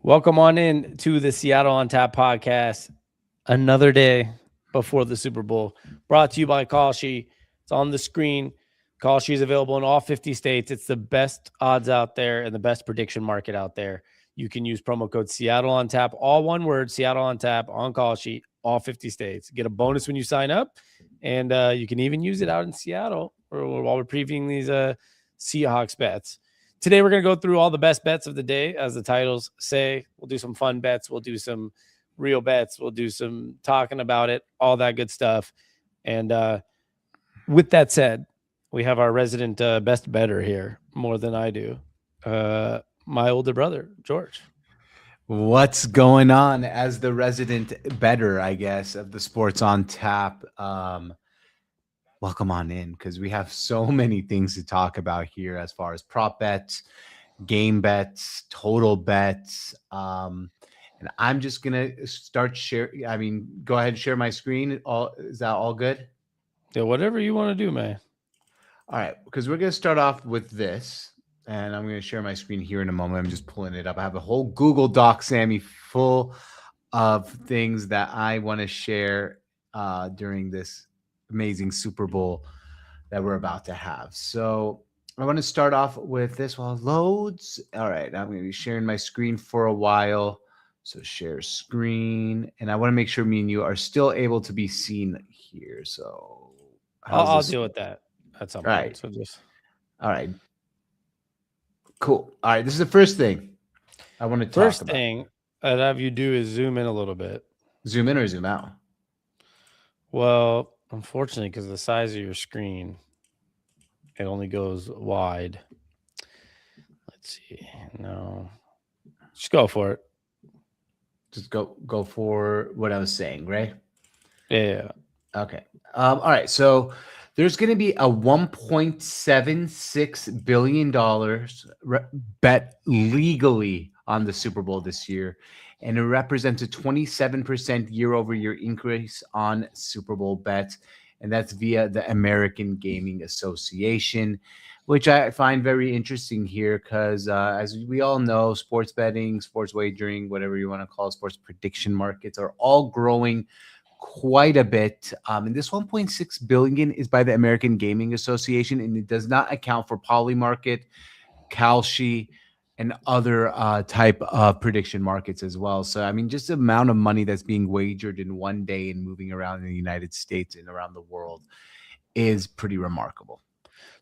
Welcome on in to the Seattle on Tap podcast. Another day before the Super Bowl, brought to you by Kalshi. It's on the screen. Kalshi is available in all 50 states. It's the best odds out there and the best prediction market out there. You can use promo code Seattle on Tap, all one word, Seattle on Tap on Kalshi, all 50 states. Get a bonus when you sign up, and you can even use it out in Seattle or while we're previewing these Seahawks bets. Today, we're going to go through all the best bets of the day, as the titles say. We'll do some fun bets. We'll do some real bets. We'll do some talking about it, all that good stuff. And with that said, we have our resident best bettor here, more than I do, my older brother, George. What's going on as the resident bettor, I guess, of the Sports on Tap? Welcome on in, because we have so many things to talk about here as far as prop bets, game bets, total bets. And I'm just going to start go ahead and share my screen. Is that all good? Yeah, whatever you want to do, man. All right, because we're going to start off with this, and I'm going to share my screen here in a moment. I'm just pulling it up. I have a whole Google Doc, Sammy, full of things that I want to share during this amazing Super Bowl that we're about to have. So I want to start off with this while it loads. All right, I'm going to be sharing my screen for a while. So share screen, and I want to make sure me and you are still able to be seen here. So I'll deal with that at some point. Right. So just all right. Cool. All right, this is the first thing I want to talk about. First thing I'd have you do is zoom in a little bit. Zoom in or zoom out? Well, unfortunately, because of the size of your screen, it only goes wide. Let's see. No. Just go for it. Just go for what I was saying, right? Yeah. Okay. All right. So there's going to be a $1.76 billion bet legally on the Super Bowl this year. And it represents a 27% year-over-year increase on Super Bowl bets. And that's via the American Gaming Association, which I find very interesting here because, as we all know, sports betting, sports wagering, whatever you want to call it, sports prediction markets are all growing quite a bit. And this 1.6 billion is by the American Gaming Association, and it does not account for Polymarket, Kalshi, and other type of prediction markets as well. So, I mean, just the amount of money that's being wagered in one day and moving around in the United States and around the world is pretty remarkable.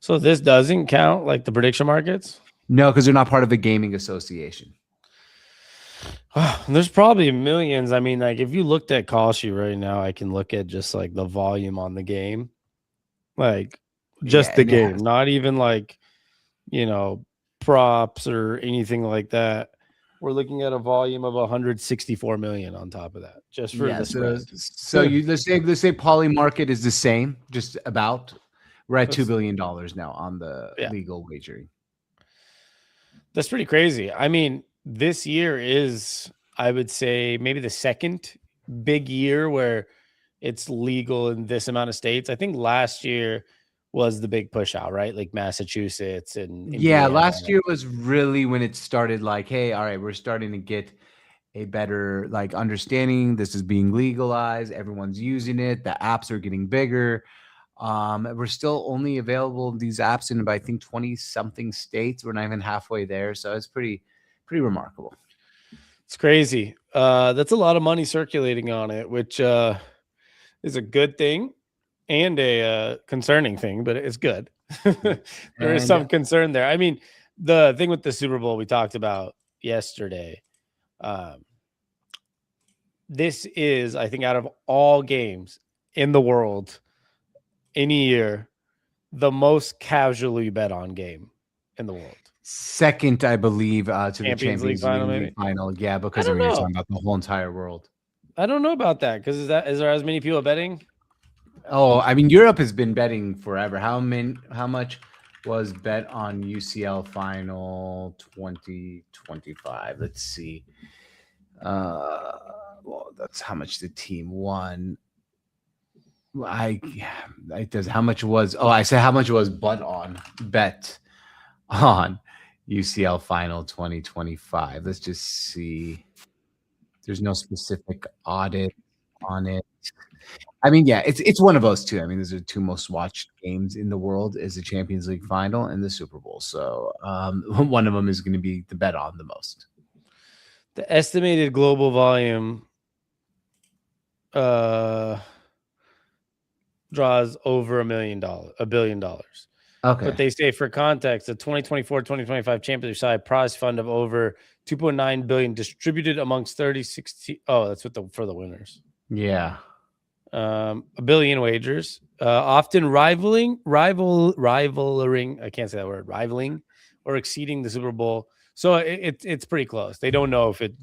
So this doesn't count like the prediction markets? No, because they're not part of the gaming association. There's probably millions. I mean, like if you looked at Kalshi right now, I can look at just like the volume on the game, like just the game, not even like, props or anything like that. We're looking at a volume of 164 million on top of that, just for the spread. So let's say Polymarket is the same, just about. We're at $2 billion now on the legal wagering. That's pretty crazy. I mean, this year is, I would say, maybe the second big year where it's legal in this amount of states. I think last year was the big push out, right? Like Massachusetts and Indiana. Last year was really when it started like, hey, all right, we're starting to get a better like understanding. This is being legalized. Everyone's using it. The apps are getting bigger. We're still only available these apps in about, I think, 20 something states. We're not even halfway there. So it's pretty remarkable. It's crazy. That's a lot of money circulating on it, which is a good thing and a concerning thing, but it's good. There is some concern there. I mean, the thing with the Super Bowl we talked about yesterday, this is, I think, out of all games in the world any year, the most casually bet on game in the world. Second, I believe, to the Champions League final. Yeah, because we're talking about the whole entire world. I don't know about that because is there as many people betting? Oh, I mean, Europe has been betting forever. How much was bet on UCL final 2025? Let's see. Well, that's how much the team won. How much was bet on UCL final 2025. Let's just see. There's no specific audit on it. I mean, yeah, it's one of those two. I mean, those are the two most watched games in the world is the Champions League final and the Super Bowl. So one of them is going to be the bet on the most. The estimated global volume draws over $1 billion. Okay. But they say for context, the 2024-2025 championship side prize fund of over 2.9 billion distributed amongst 36 that's for the winners. Yeah. $1 billion wagers, often rivaling, I can't say that word, rivaling or exceeding the Super Bowl. So it's pretty close. They don't know if it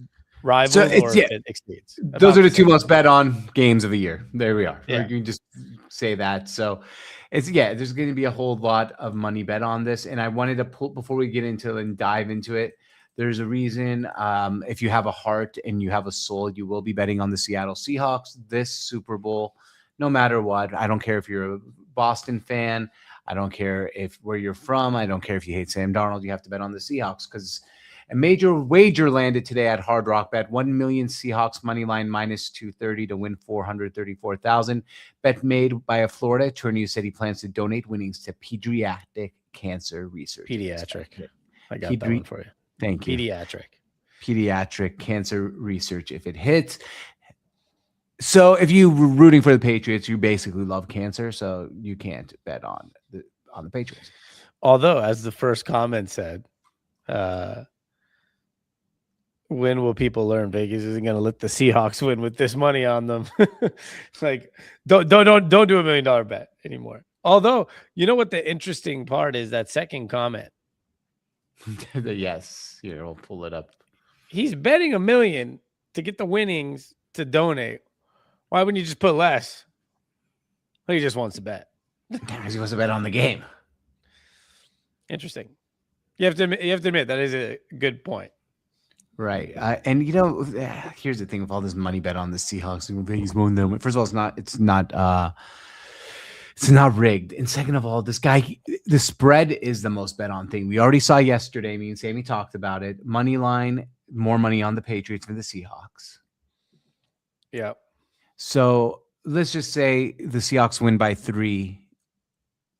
rivals or if it exceeds. Those are the two most bet on games of a year. There we are. Yeah. You can just say that. So there's going to be a whole lot of money bet on this. And I wanted to pull before we get into and dive into it. There's a reason. If you have a heart and you have a soul, you will be betting on the Seattle Seahawks this Super Bowl, no matter what. I don't care if you're a Boston fan. I don't care where you're from. I don't care if you hate Sam Darnold. You have to bet on the Seahawks because a major wager landed today at Hard Rock Bet. 1 million Seahawks money line minus 230 to win 434,000. Bet made by a Florida attorney who said he plans to donate winnings to pediatric cancer research. Pediatric. I got that one for you. Thank you. Pediatric cancer research if it hits. So if you were rooting for the Patriots, you basically love cancer, so you can't bet on the Patriots. Although, as the first comment said, when will people learn Vegas isn't going to let the Seahawks win with this money on them? Like, don't do $1 million bet anymore. Although, you know what the interesting part is? That second comment. Yes, here we'll pull it up. He's betting $1 million to get the winnings to donate. Why wouldn't you just put less? Well, he just wants to bet. Because he wants to bet on the game. Interesting. You have to admit that is a good point. Right. And here's the thing with all this money bet on the Seahawks. First of all, it's not rigged. And second of all, this guy, the spread is the most bet on thing. We already saw yesterday. Me and Sammy talked about it. Money line, more money on the Patriots for the Seahawks. Yeah. So let's just say the Seahawks win by 3.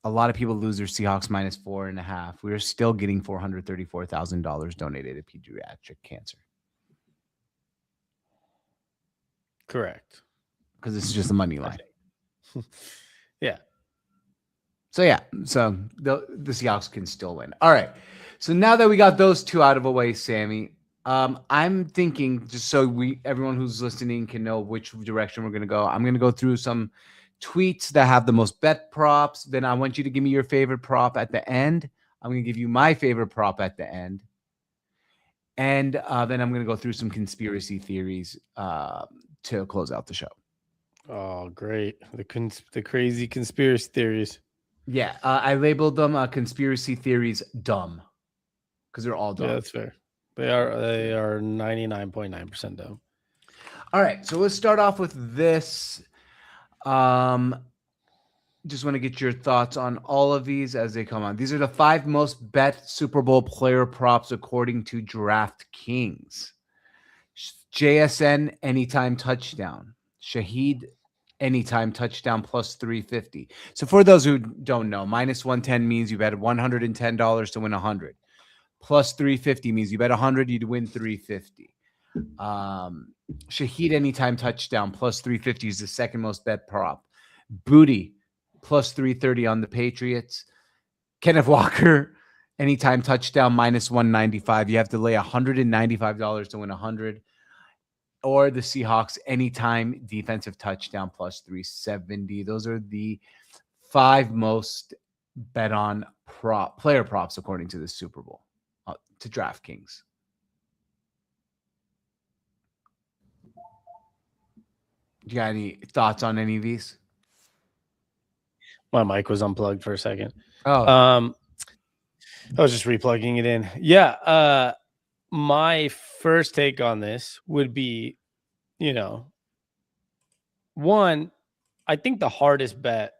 A lot of people lose their Seahawks minus 4.5. We're still getting $434,000 donated to pediatric cancer. Correct. Because this is just a money line. Yeah. So the Seahawks can still win. All right. So now that we got those two out of the way, Sammy, I'm thinking just so everyone who's listening can know which direction we're going to go. I'm going to go through some tweets that have the most bet props. Then I want you to give me your favorite prop at the end. I'm going to give you my favorite prop at the end. And then I'm going to go through some conspiracy theories to close out the show. Oh, great. The crazy conspiracy theories. Yeah, I labeled them conspiracy theories dumb because they're all dumb. Yeah, that's fair. They are 99.9% dumb. All right, so let's start off with this. Just want to get your thoughts on all of these as they come on. These are the 5 most bet Super Bowl player props according to DraftKings. JSN anytime touchdown. Shaheed anytime touchdown plus 350. So for those who don't know, minus 110 means you bet $110 to win 100. Plus 350 means you bet 100, you'd win 350. Shaheed anytime touchdown plus 350 is the second most bet prop. Booty plus 330 on the Patriots. Kenneth Walker anytime touchdown minus 195. You have to lay $195 to win 100. Or the Seahawks anytime defensive touchdown plus 370. Those are the 5 most bet on player props according to the Super Bowl to DraftKings. Do you got any thoughts on any of these? My mic was unplugged for a second. Oh, I was just replugging it in. Yeah. My first take on this would be, one, I think the hardest bet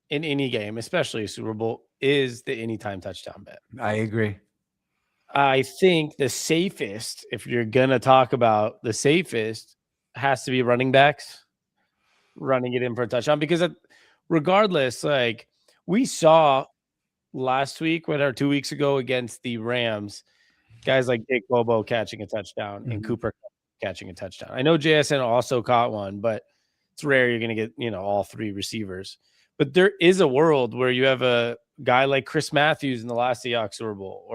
in any game, especially a Super Bowl, is the anytime touchdown bet. I agree. I think the safest, if you're gonna talk about the safest, has to be running backs running it in for a touchdown because regardless, like we saw last week, 2 weeks ago against the Rams, guys like Jake Bobo catching a touchdown and Mhm. Cooper catching a touchdown. I know JSN also caught one, but it's rare you're going to get, all three receivers. But there is a world where you have a guy like Chris Matthews in the last Seahawks Super Bowl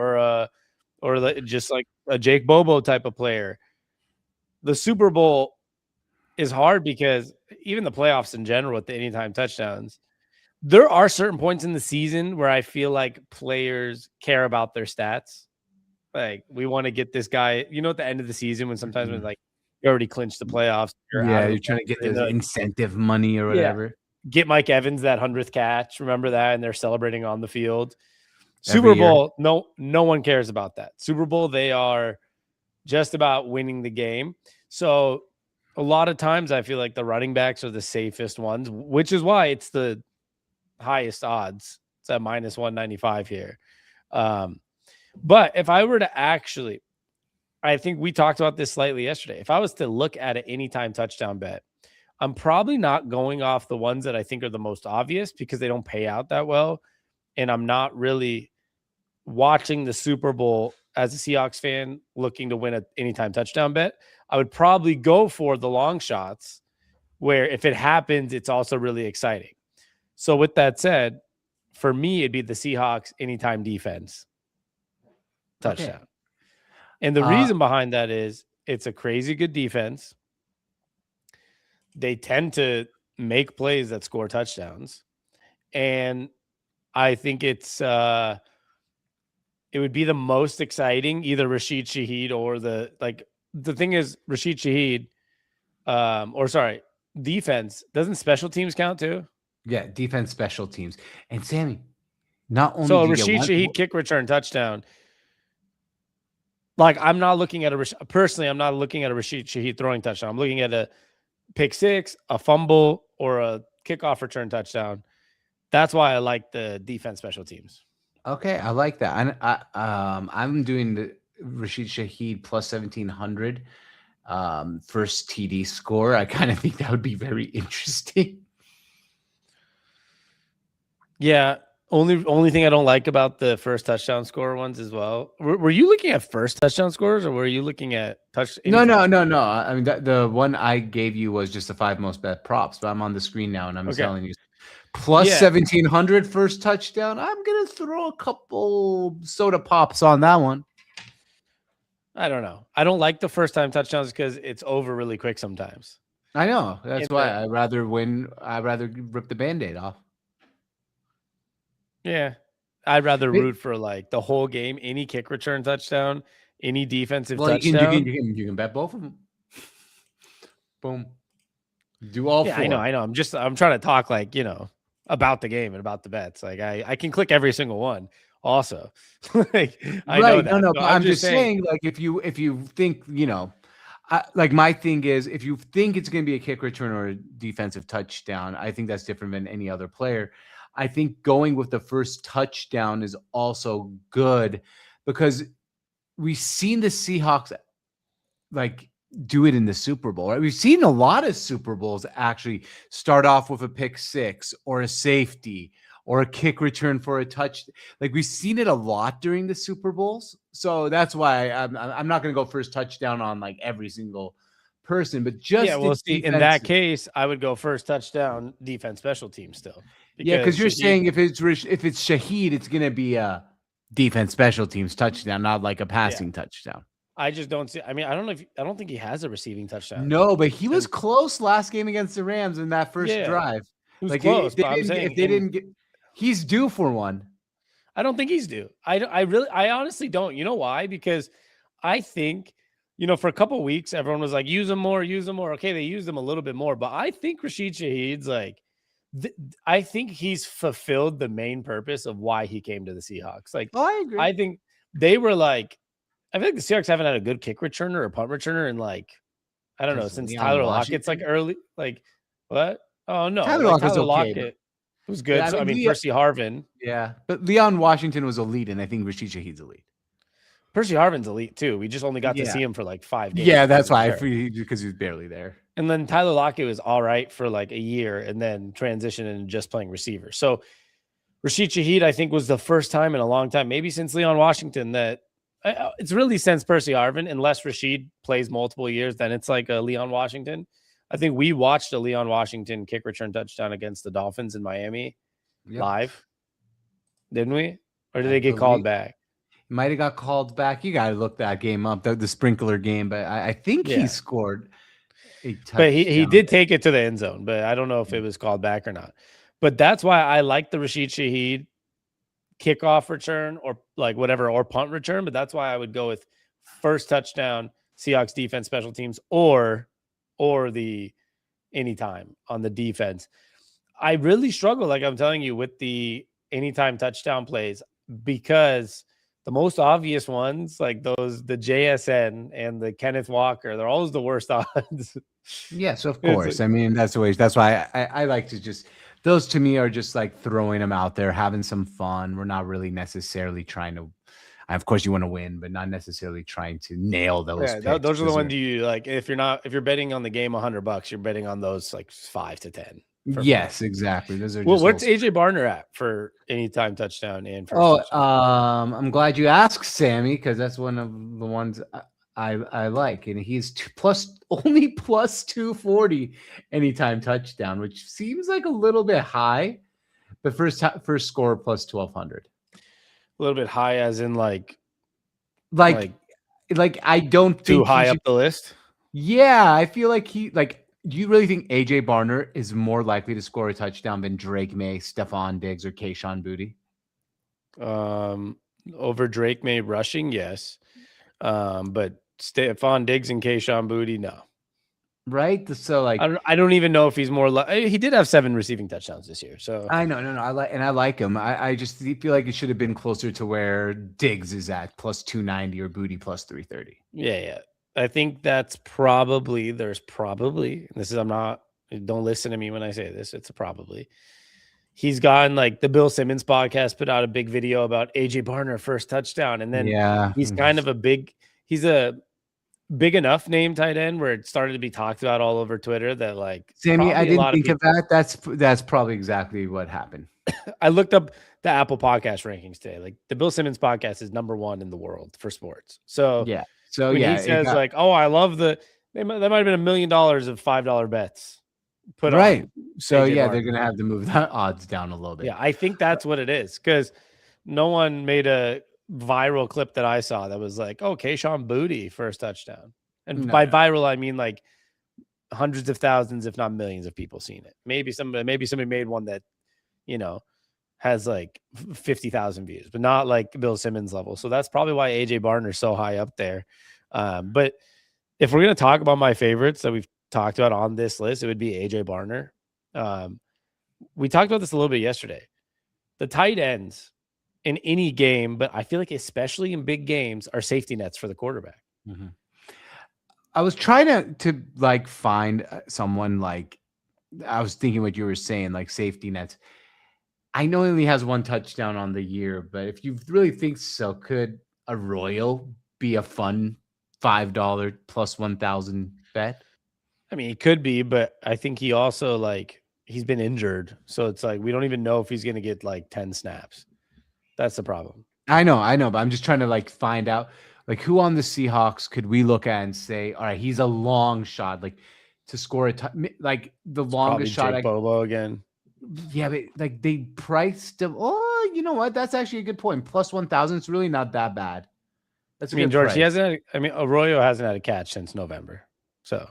just like a Jake Bobo type of player. The Super Bowl is hard because even the playoffs in general with the anytime touchdowns, there are certain points in the season where I feel like players care about their stats. Like we want to get this guy, at the end of the season when sometimes when Mhm. like you already clinched the playoffs, you're out Yeah, of the you're trying to get and the incentive money or yeah, whatever get Mike Evans that 100th catch. Remember that? And they're celebrating on the field. every Super year. Bowl, no one cares about that. Super Bowl, they are just about winning the game. So a lot of times I feel like the running backs are the safest ones, which is why it's the highest odds. It's at minus 195 here. But if I were to actually, I think we talked about this slightly yesterday. If I was to look at an anytime touchdown bet, I'm probably not going off the ones that I think are the most obvious because they don't pay out that well. And I'm not really watching the Super Bowl as a Seahawks fan looking to win an anytime touchdown bet. I would probably go for the long shots where if it happens, it's also really exciting. So with that said, for me, it'd be the Seahawks anytime defense Okay. touchdown. And the Uh, reason behind that is it's a crazy good defense. They tend to make plays that score touchdowns. And I think it would be the most exciting, either Rashid Shaheed or the thing is Rashid Shaheed, defense. Doesn't special teams count too? yeah, defense, special teams, and Sammy. Not only So a do you get Rashid one, Shaheed kick return touchdown. Like I'm not looking at personally, I'm not looking at a Rashid Shaheed throwing touchdown. I'm looking at a pick six, a fumble, or a kickoff return touchdown. That's why I like the defense special teams. okay, I like that. I'm doing the Rashid Shaheed plus 1700 first TD score. I kind of think that would be very interesting. Yeah. Only thing I don't like about the first touchdown score ones as well. Were you looking at first touchdown scores or were you looking at No, anytime? no, no, no. I mean, the one I gave you was just the 5 most bet props, but I'm on the screen now and I'm Okay. telling you plus Yeah. 1700 first touchdown. I'm gonna throw a couple soda pops on that one. I don't know. I don't like the first time touchdowns because it's over really quick sometimes. I know. That's And why I'd rather win. I'd rather rip the band-aid off. yeah, I'd rather Hey, root for like the whole game, any kick return touchdown, any defensive well, you can touchdown. you can bet both of them. Boom. Do all Yeah, four. I know. I'm trying to talk like, about the game and about the bets. Like I can click every single one also. Like I know Right. No, that. no, So but I'm I'm just just saying, saying, like, if you think, like my thing is, if you think it's going to be a kick return or a defensive touchdown, I think that's different than any other player. I think going with the first touchdown is also good because we've seen the Seahawks like do it in the Super Bowl. Right? We've seen a lot of Super Bowls actually start off with a pick six or a safety or a kick return for a touch. Like we've seen it a lot during the Super Bowls. So that's why I'm not going to go first touchdown on like every single person, but yeah, just the well, see, in that defense. case, I would go first touchdown, defense, special team still Yeah, because because you're Shaheed, saying if it's Shaheed, it's going to be a defense special teams touchdown, not like a yeah, passing touchdown. I just don't see. I mean, I don't think he has a receiving touchdown. No, but he was Since close last game against the Rams in that first yeah, drive. it was Like close, but I'm if saying they didn't get, he's due for one. I don't think he's due. I honestly don't. You know why? Because I think, for a couple weeks, everyone was like, use him more, use him more. Okay, they used him a little bit more, but I think Rashid Shaheed's like, I think he's fulfilled the main purpose of why he came to the Seahawks. Like, Oh, I agree. I think they were like, I feel like the Seahawks haven't had a good kick returner or punt returner in like, I don't know, Because since Leon Tyler Lockett's like Washington, early, like what? Oh no, Tyler like Lockett's Tyler okay, but Lockett was good. I So I mean, mean, Percy Harvin. yeah, but Leon Washington was elite, and I think Rashid Shaheed's elite. Percy Harvin's elite too. We just only got to Yeah. see him for like 5 games. Yeah, that's why Sure. because he was barely there. And then Tyler Lockett was all right for like a year and then transitioned into just playing receiver. So Rashid Shaheed, I think, was the first time in a long time, maybe since Leon Washington, that it's really since Percy Harvin, unless Rashid plays multiple years, then it's like a Leon Washington. I think we watched a Leon Washington kick return touchdown against the Dolphins in Miami live, didn't we? Or did they get called back? Might have got called back. You got to look that game up, the sprinkler game. But I think he scored a touchdown. But he did take it to the end zone, but I don't know if it was called back or not. But that's why I like the Rashid Shaheed kickoff return or like whatever, or punt return. But that's why I would go with first touchdown, Seahawks defense, special teams, or the anytime on the defense. I really struggle, like I'm telling you, with the anytime touchdown plays, because the most obvious ones, like those, the JSN and the Kenneth Walker, they're always the worst odds. Yes, of course. I mean, that's why I like to just, those to me are just like throwing them out there, having some fun. We're not really necessarily trying to, of course you want to win, but not necessarily trying to nail those picks. Those are the ones you like. If you're betting on the game $100, you're betting on those like 5 to 10. Yes, exactly. Those are what's AJ Barner at for anytime touchdown and first touchdown? I'm glad you asked, Sammy, because that's one of the ones I like, and he's only plus 240 anytime touchdown, which seems like a little bit high, but first score plus 1200. A little bit high, as in like I don't think too high up the list. Yeah, I feel like do you really think AJ Barner is more likely to score a touchdown than Drake May, Stephon Diggs, or Kayshon Boutte? Over Drake May rushing, yes. But Stephon Diggs and Kayshon Boutte, no. Right? So like I don't even know if he's more he did have 7 receiving touchdowns this year. So I know, no. I like him. I just feel like it should have been closer to where Diggs is at, plus 290, or Boutte plus 330. Yeah. I think that's probably, don't listen to me when I say this, it's a probably. He's gotten, like, the Bill Simmons podcast put out a big video about AJ Barner first touchdown. And then he's kind of he's a big enough name tight end where it started to be talked about all over Twitter that, like, Sammy, I didn't think of that. That's probably exactly what happened. I looked up the Apple podcast rankings today. Like, the Bill Simmons podcast is #1 in the world for sports. So yeah. So when he says like, "Oh, I love that might have been $1 million of $5 bets put right." On so yeah, they're gonna have to move the odds down a little bit. Yeah, I think that's what it is, because no one made a viral clip that I saw that was like, "Oh, Kayshon Boutte first touchdown," and by viral I mean like hundreds of thousands, if not millions, of people seen it. Maybe somebody made one that has like 50,000 views, but not like Bill Simmons level. So that's probably why AJ Barner's so high up there. But if we're going to talk about my favorites that we've talked about on this list, it would be AJ Barner. We talked about this a little bit yesterday. The tight ends in any game, but I feel like especially in big games, are safety nets for the quarterback. Mm-hmm. I was trying to like find someone, like, I was thinking what you were saying, like safety nets. I know he only has 1 touchdown on the year, but if you really think so, could a Royal be a fun $5 plus 1,000 bet? I mean, he could be, but I think he also, like, he's been injured. So it's like, we don't even know if he's going to get like 10 snaps. That's the problem. I know, but I'm just trying to like find out, like, who on the Seahawks could we look at and say, all right, he's a long shot, like, to score like the longest shot. Jake Bobo again. Yeah, but like they priced him. Oh, you know what? That's actually a good point. Plus 1,000. It's really not that bad. That's a good George, price. he hasn't. Arroyo hasn't had a catch since November. So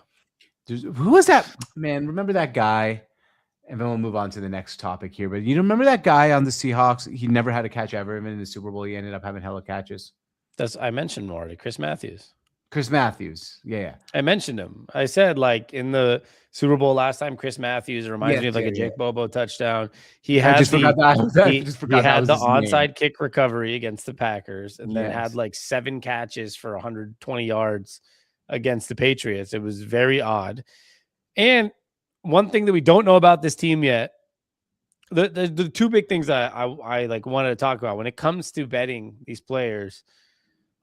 who was that, man? Remember that guy? And then we'll move on to the next topic here. But you remember that guy on the Seahawks? He never had a catch ever. Even in the Super Bowl, he ended up having hella catches. I mentioned already. Chris Matthews. Yeah. I mentioned him. I said, like, in the Super Bowl last time, Chris Matthews reminds me of like a Jake Bobo touchdown. He had the onside kick recovery against the Packers, and then had like 7 catches for 120 yards against the Patriots. It was very odd. And one thing that we don't know about this team yet, the 2 big things that I like wanted to talk about when it comes to betting these players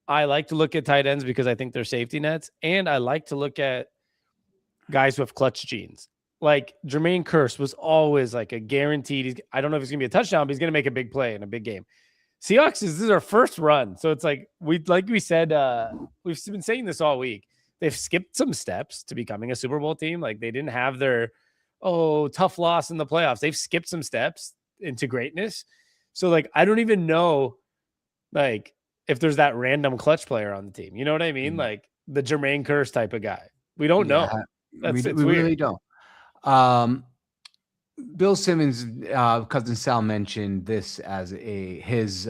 I like to look at tight ends because I think they're safety nets, and I like to look at guys who have clutch genes. Like Jermaine Kearse was always like a guaranteed. I don't know if he's gonna be a touchdown, but he's gonna make a big play in a big game. Seahawks this is our first run, so it's like we said we've been saying this all week. They've skipped some steps to becoming a Super Bowl team. Like they didn't have their tough loss in the playoffs. They've skipped some steps into greatness. So like I don't even know like if there's that random clutch player on the team. You know what I mean? Like the Jermaine Kearse type of guy. We don't know. We It's really weird. don't. Bill Simmons' cousin Sal mentioned this as his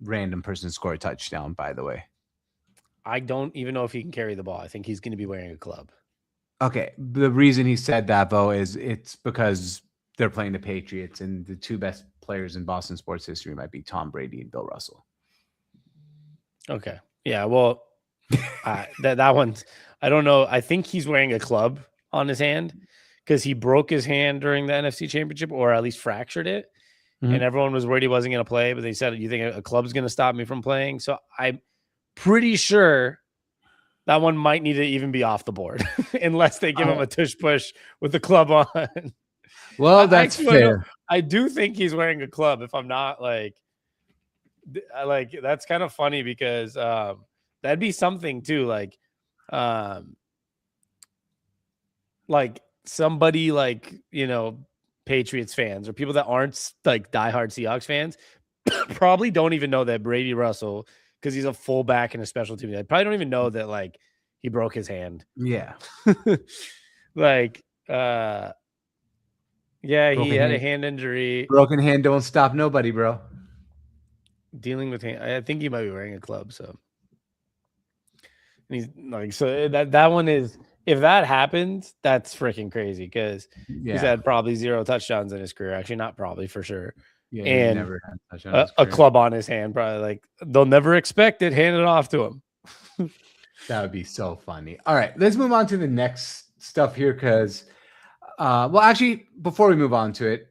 random person score a touchdown. By the way, I don't even know if he can carry the ball. I think he's going to be wearing a club. okay. The reason he said that, Bo, is it's because they're playing the Patriots, and the two best players in Boston sports history might be Tom Brady and Bill Russell. Okay. Yeah. Well, that one's. I don't know. I think he's wearing a club on his hand because he broke his hand during the NFC Championship, or at least fractured it. Mhm. And everyone was worried he wasn't going to play, but they said, "You think a club's going to stop me from playing?" So I'm pretty sure that one might need to even be off the board unless they give him a tush push with the club on. Well, that's fair. I do think he's wearing a club. If I'm not like that's kind of funny because that'd be something too. Like somebody like Patriots fans or people that aren't like diehard Seahawks fans probably don't even know that Brady Russell, because he's a fullback and a special team, I probably don't even know that like he broke his hand. Yeah. Like yeah, he had a hand injury. Broken hand don't stop nobody, bro. Dealing with hand, I think he might be wearing a club. So and he's like, so that one is, if that happens, that's freaking crazy because he's had probably 0 touchdowns in his career. Actually, not probably, for sure. Yeah, and never had a touchdown in his a career. club on his hand, probably like they'll never expect it. Hand it off to him. That would be so funny. All right, let's move on to the next stuff here because, well, actually, before we move on to it,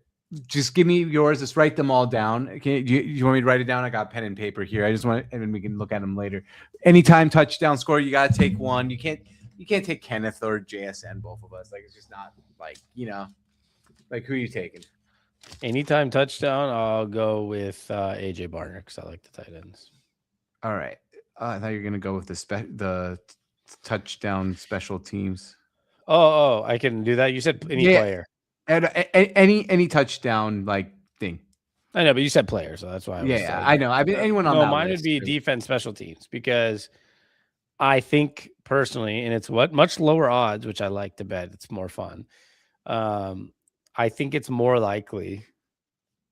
just give me yours. Just write them all down. You want me to write it down? I got pen and paper here. I just want, and then we can look at them later. Anytime touchdown score, you got to take one. You can't take Kenneth or JSN, both of us. Like it's just not like like who are you taking? Anytime touchdown, I'll go with AJ Barner because I like the tight ends. All right. I thought you were gonna go with the touchdown special teams. Oh, I can do that. You said any player. And any touchdown like thing. I know, but you said player, so that's why. I know. I mean, anyone on that mine list, would be defense, special teams, because I think personally, and it's much lower odds, which I like to bet. It's more fun. I think it's more likely.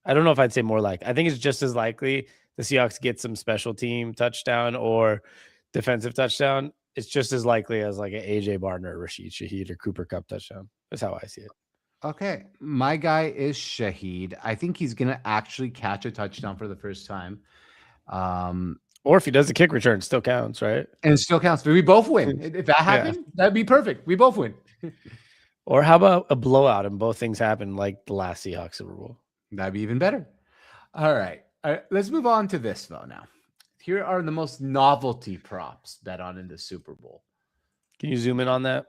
I don't know if I'd say more likely. I think it's just as likely the Seahawks get some special team touchdown or defensive touchdown. It's just as likely as like an AJ Barner, Rashid Shaheed, or Cooper Kupp touchdown. That's how I see it. Okay. My guy is Shaheed. I think he's going to actually catch a touchdown for the first time. Or if he does the kick return, it still counts, right? And it still counts. But we both win. If that happened, that'd be perfect. We both win. Or how about a blowout and both things happen like the last Seahawks Super Bowl? That'd be even better. All right. Let's move on to this, though, now. Here are the most novelty props bet on in the Super Bowl. Can you zoom in on that?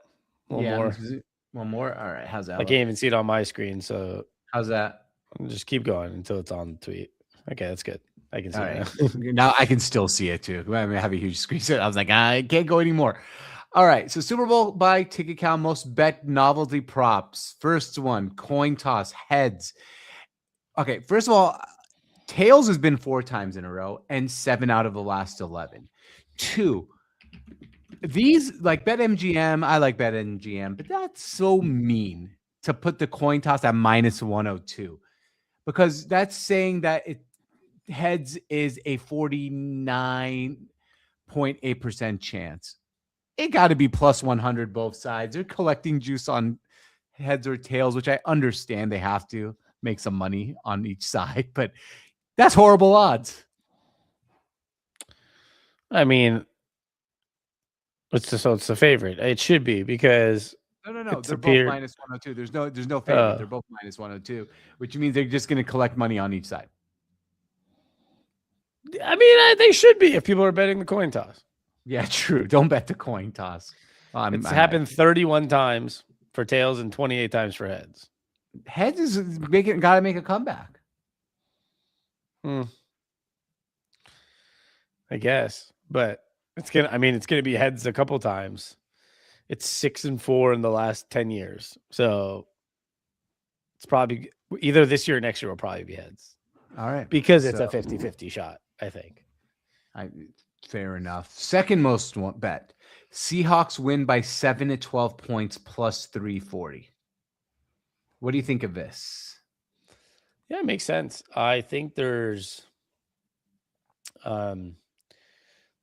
One more? All right. How's that? I can't even see it on my screen, so how's that? Just keep going until it's on the tweet. Okay, that's good. I can see it now. I can still see it, too. I have a huge screen. So I was like, I can't go anymore. All right. So Super Bowl by ticket count, most bet novelty props. First one, coin toss, heads. Okay, first of all, tails has been 4 times in a row and 7 out of the last 11. 2, these like BetMGM, I like BetMGM, but that's so mean to put the coin toss at -102 because that's saying that heads is a 49.8% chance. It got to be +100 both sides. They're collecting juice on heads or tails, which I understand they have to make some money on each side, but that's horrible odds. I mean, it's the favorite. It should be because no. They're both -102. There's no favorite. They're both -102, which means they're just going to collect money on each side. I mean, they should be if people are betting the coin toss. Yeah, true. Don't bet the coin toss. It's happened 31 times for tails and 28 times for heads. Heads is got to make a comeback. I guess, but it's gonna be heads a couple times. It's 6-4 in the last 10 years, so it's probably either this year or next year will probably be heads. All right, because it's a 50-50 shot. I think. Fair enough. Second most bet: Seahawks win by 7 to 12 points plus 340. What do you think of this? Yeah, it makes sense. I think there's,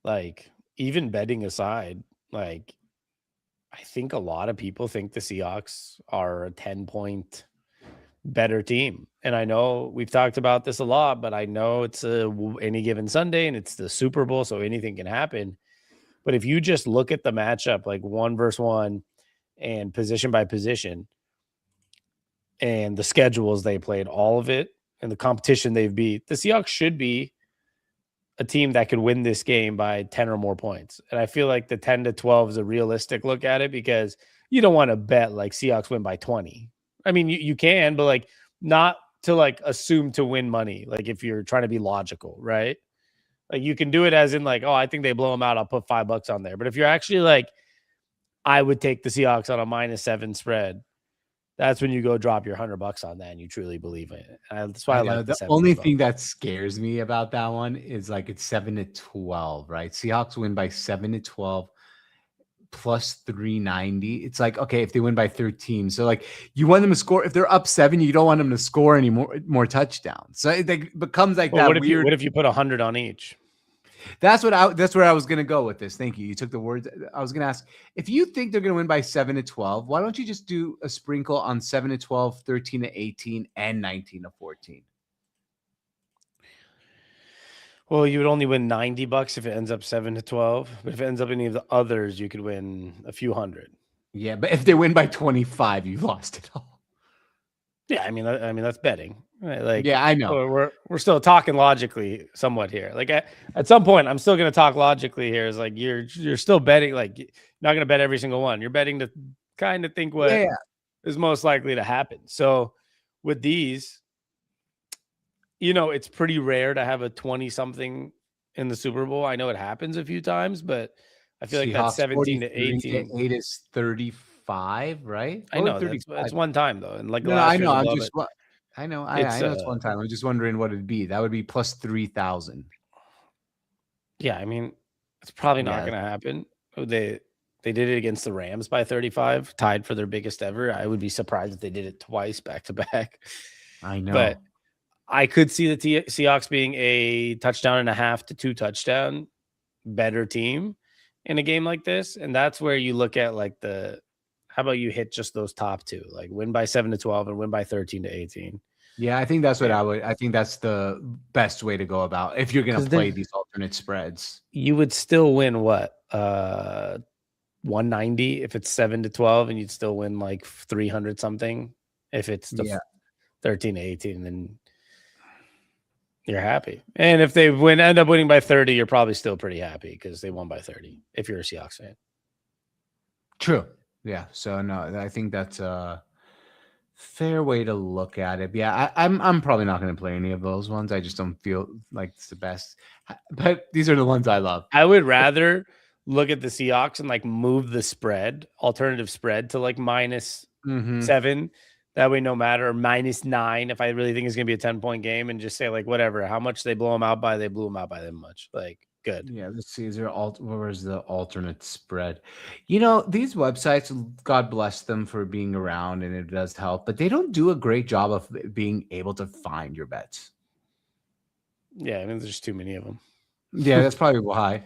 like, even betting aside, like, I think a lot of people think the Seahawks are a 10-point better team. And I know we've talked about this a lot, but I know it's any given Sunday and it's the Super Bowl, so anything can happen. But if you just look at the matchup, like 1-versus-1 and position by position, and the schedules they played, all of it, and the competition they've beat, the Seahawks should be a team that could win this game by 10 or more points. And I feel like the 10 to 12 is a realistic look at it because you don't want to bet like Seahawks win by 20. I mean, you can, but like not to like assume to win money. Like if you're trying to be logical, right? Like you can do it as in like, oh, I think they blow them out. I'll put $5 on there. But if you're actually like, I would take the Seahawks on a -7 spread. That's when you go drop your $100 on that and you truly believe in it. That's why I like the only thing that scares me about that one is like it's 7 to 12, right? Seahawks win by 7 to 12 plus 390. It's like, okay, if they win by 13. So like you want them to score. If they're up 7, you don't want them to score any more touchdowns. So it becomes like that weird. What if you put 100 on each? That's where I was gonna go with this. Thank you. You took the words. I was gonna ask if you think they're gonna win by 7 to 12. Why don't you just do a sprinkle on 7 to 12, 13 to 18, and 19 to 14? Well, you would only win $90 if it ends up 7 to 12. But if it ends up any of the others, you could win a few hundred. Yeah, but if they win by 25, you've lost it all. Yeah, I mean that's betting. Right? Like, yeah, I know. We're still talking logically somewhat here. Like at some point, I'm still going to talk logically here. Is like you're still betting. Like you're not going to bet every single one. You're betting to kind of think what is most likely to happen. So with these, it's pretty rare to have a 20-something in the Super Bowl. I know it happens a few times, but I feel like that 17 to 18 to 8 is 35, right? I know that's one time though, and like I know. I know it's one time. I'm just wondering what it'd be. That would be plus 3,000. Yeah, I mean, it's probably not going to happen. They did it against the Rams by 35, tied for their biggest ever. I would be surprised if they did it twice back to back. I know, but I could see the Seahawks being a 1.5 to 2 touchdown better team in a game like this, and that's where you look at like how about you hit just those top two, like win by 7 to 12 and win by 13 to 18. Yeah, I think that's what I think that's the best way to go about if you're going to play these alternate spreads. You would still win what? 190 if it's 7 to 12, and you'd still win like 300 something if it's the 13 to 18, then you're happy. And if they end up winning by 30, you're probably still pretty happy because they won by 30 if you're a Seahawks fan. True. Yeah. So no, I think that's a fair way to look at it. Yeah, I'm probably not going to play any of those ones. I just don't feel like it's the best. But these are the ones I love. I would rather look at the Seahawks and like move the spread, alternative spread to like -7. That way, no matter, -9, if I really think it's going to be a 10-point game, and just say like, whatever, how much they blow them out by, they blew them out by that much. Like, good. Yeah, let's see. Where's the alternate spread? These websites, God bless them for being around, and it does help, but they don't do a great job of being able to find your bets. Yeah, I mean, there's too many of them. Yeah, that's probably why.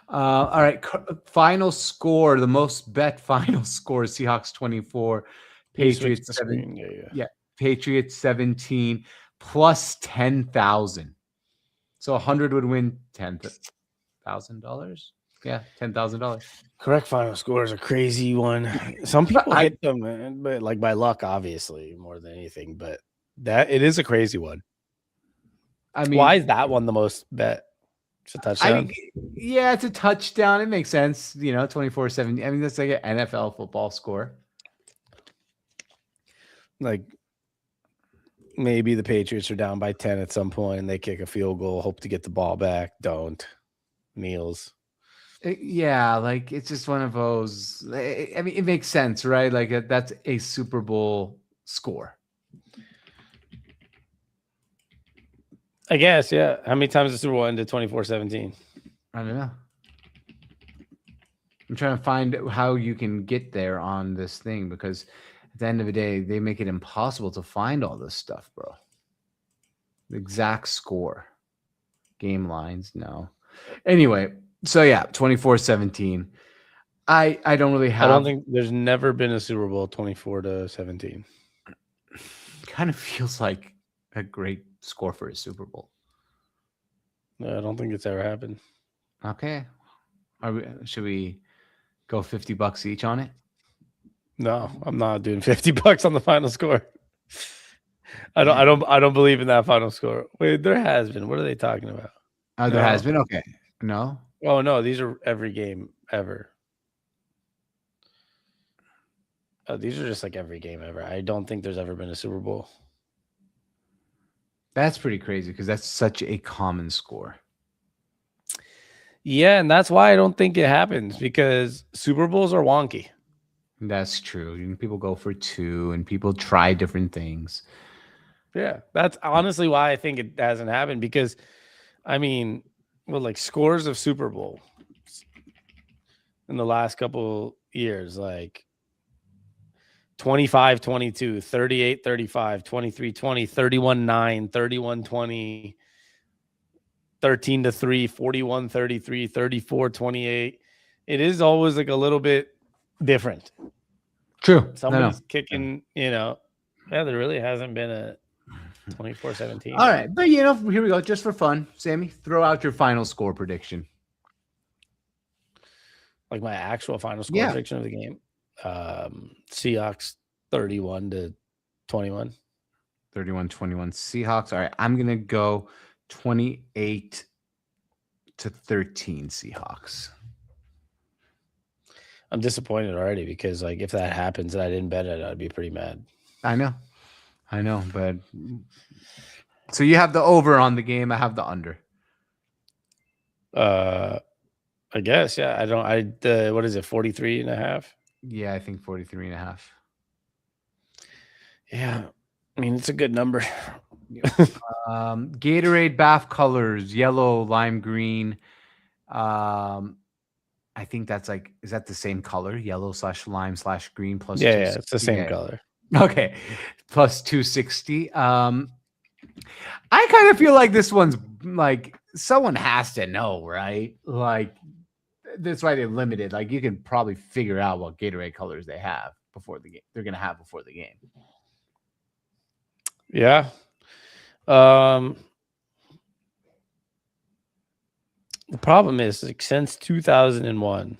All right, final score, the most bet final score: Seahawks 24, Patriots 7. Yeah, Patriots 17 plus 10,000. So 100 would win $10,000. Yeah, $10,000. Correct final score is a crazy one. Some people hit them, man, but like by luck, obviously, more than anything. But it is a crazy one. I mean, why is that one the most bet? It's a touchdown. Yeah, it's a touchdown. It makes sense. 24-17. I mean, that's like an NFL football score. Like maybe the Patriots are down by 10 at some point and they kick a field goal, hope to get the ball back. Don't. Kneels. Yeah, like it's just one of those. I mean, it makes sense, right? Like that's a Super Bowl score. I guess, yeah. How many times the Super Bowl ended 24-17? I don't know. I'm trying to find how you can get there on this thing because at the end of the day, they make it impossible to find all this stuff, bro. The exact score. Game lines, no. Anyway, so yeah, 24-17. I don't really have. I don't think there's never been a Super Bowl 24-17. Kind of feels like a great score for a Super Bowl. No, I don't think it's ever happened. Okay. Should we go $50 each on it? No, I'm not doing $50 on the final score. I don't believe in that final score. Wait, there has been. What are they talking about? Oh, there has been? Okay. No? Oh, no, these are every game ever. Oh, these are just like every game ever. I don't think there's ever been a Super Bowl. That's pretty crazy because that's such a common score. Yeah, and that's why I don't think it happens because Super Bowls are wonky. That's true. People go for 2 and people try different things. Yeah, that's honestly why I think it hasn't happened because, I mean, like scores of Super Bowl in the last couple years, like 25-22, 38-35, 23-20, 31-9, 31-20, 13-3, 41-33, 34-28. It is always like a little bit different. True. Somebody's kicking, yeah, there really hasn't been a 24-17. All right. But, here we go. Just for fun, Sammy, throw out your final score prediction. Like my actual final score prediction of the game. Seahawks 31-21. 31-21 Seahawks. All right. I'm going to go 28-13 Seahawks. I'm disappointed already because like if that happens and I didn't bet it, I'd be pretty mad. I know, but so you have the over on the game. I have the under. I guess, yeah. What is it, 43.5? Yeah, I think 43.5. Yeah. I mean, it's a good number. Gatorade bath colors, yellow, lime green. I think that's is that the same color? Yellow/lime/green plus yeah, it's the same color. Okay. Plus 260. I kind of feel like this one's like someone has to know, right? Like that's why they're limited. Like you can probably figure out what Gatorade colors they have before the game. They're gonna have before the game. Yeah. The problem is like since 2001,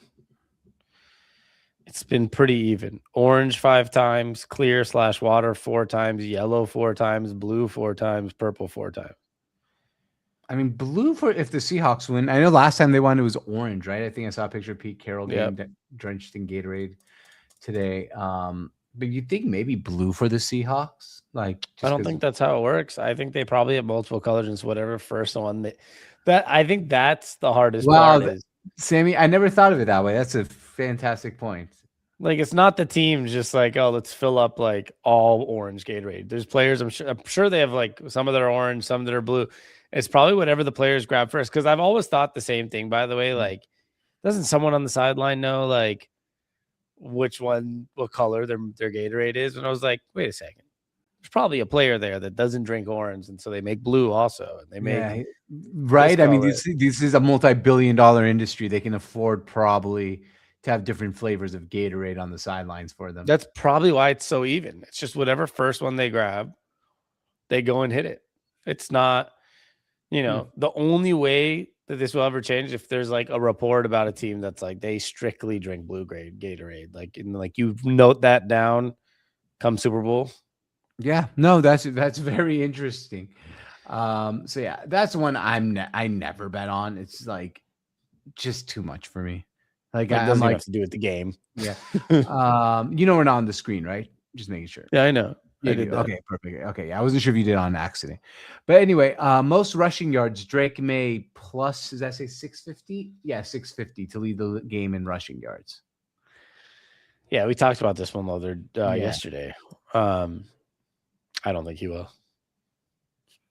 it's been pretty even. Orange 5 times, clear/water 4 times, yellow 4 times, blue 4 times, purple 4 times. I mean, blue for if the Seahawks win. I know last time they won, it was orange, right? I think I saw a picture of Pete Carroll getting drenched in Gatorade today. But you think maybe blue for the Seahawks? Like, I don't think that's how it works. I think they probably have multiple colors and whatever first one that I think that's the hardest part is. Sammy, I never thought of it that way. That's a fantastic point. Like it's not the team just like, oh, let's fill up like all orange Gatorade. There's players, I'm sure they have like some that are orange, some that are blue. It's probably whatever the players grab first. Because I've always thought the same thing, by the way. Like, doesn't someone on the sideline know like what color their Gatorade is? And I was like, wait a second. There's probably a player there that doesn't drink orange, and so they make blue also. And they make right. I mean, this is a multi-billion-dollar industry. They can afford probably to have different flavors of Gatorade on the sidelines for them. That's probably why it's so even. It's just whatever first one they grab, they go and hit it. It's not, the only way that this will ever change if there's like a report about a team that's like they strictly drink blue grade Gatorade. Like, you note that down come Super Bowl. Yeah, no, that's very interesting. So yeah, that's one I never bet on. It's like just too much for me. Like Like I'm doesn't even like, have to do with the game. yeah. We're not on the screen, right? Just making sure. Yeah, I know. Yeah, I you did do. that. Okay, perfect. Okay, yeah, I wasn't sure if you did it on accident. But anyway, most rushing yards, Drake May plus, does that say 650? Yeah, 650 to lead the game in rushing yards. Yeah, we talked about this one Yeah, yesterday. I don't think he will.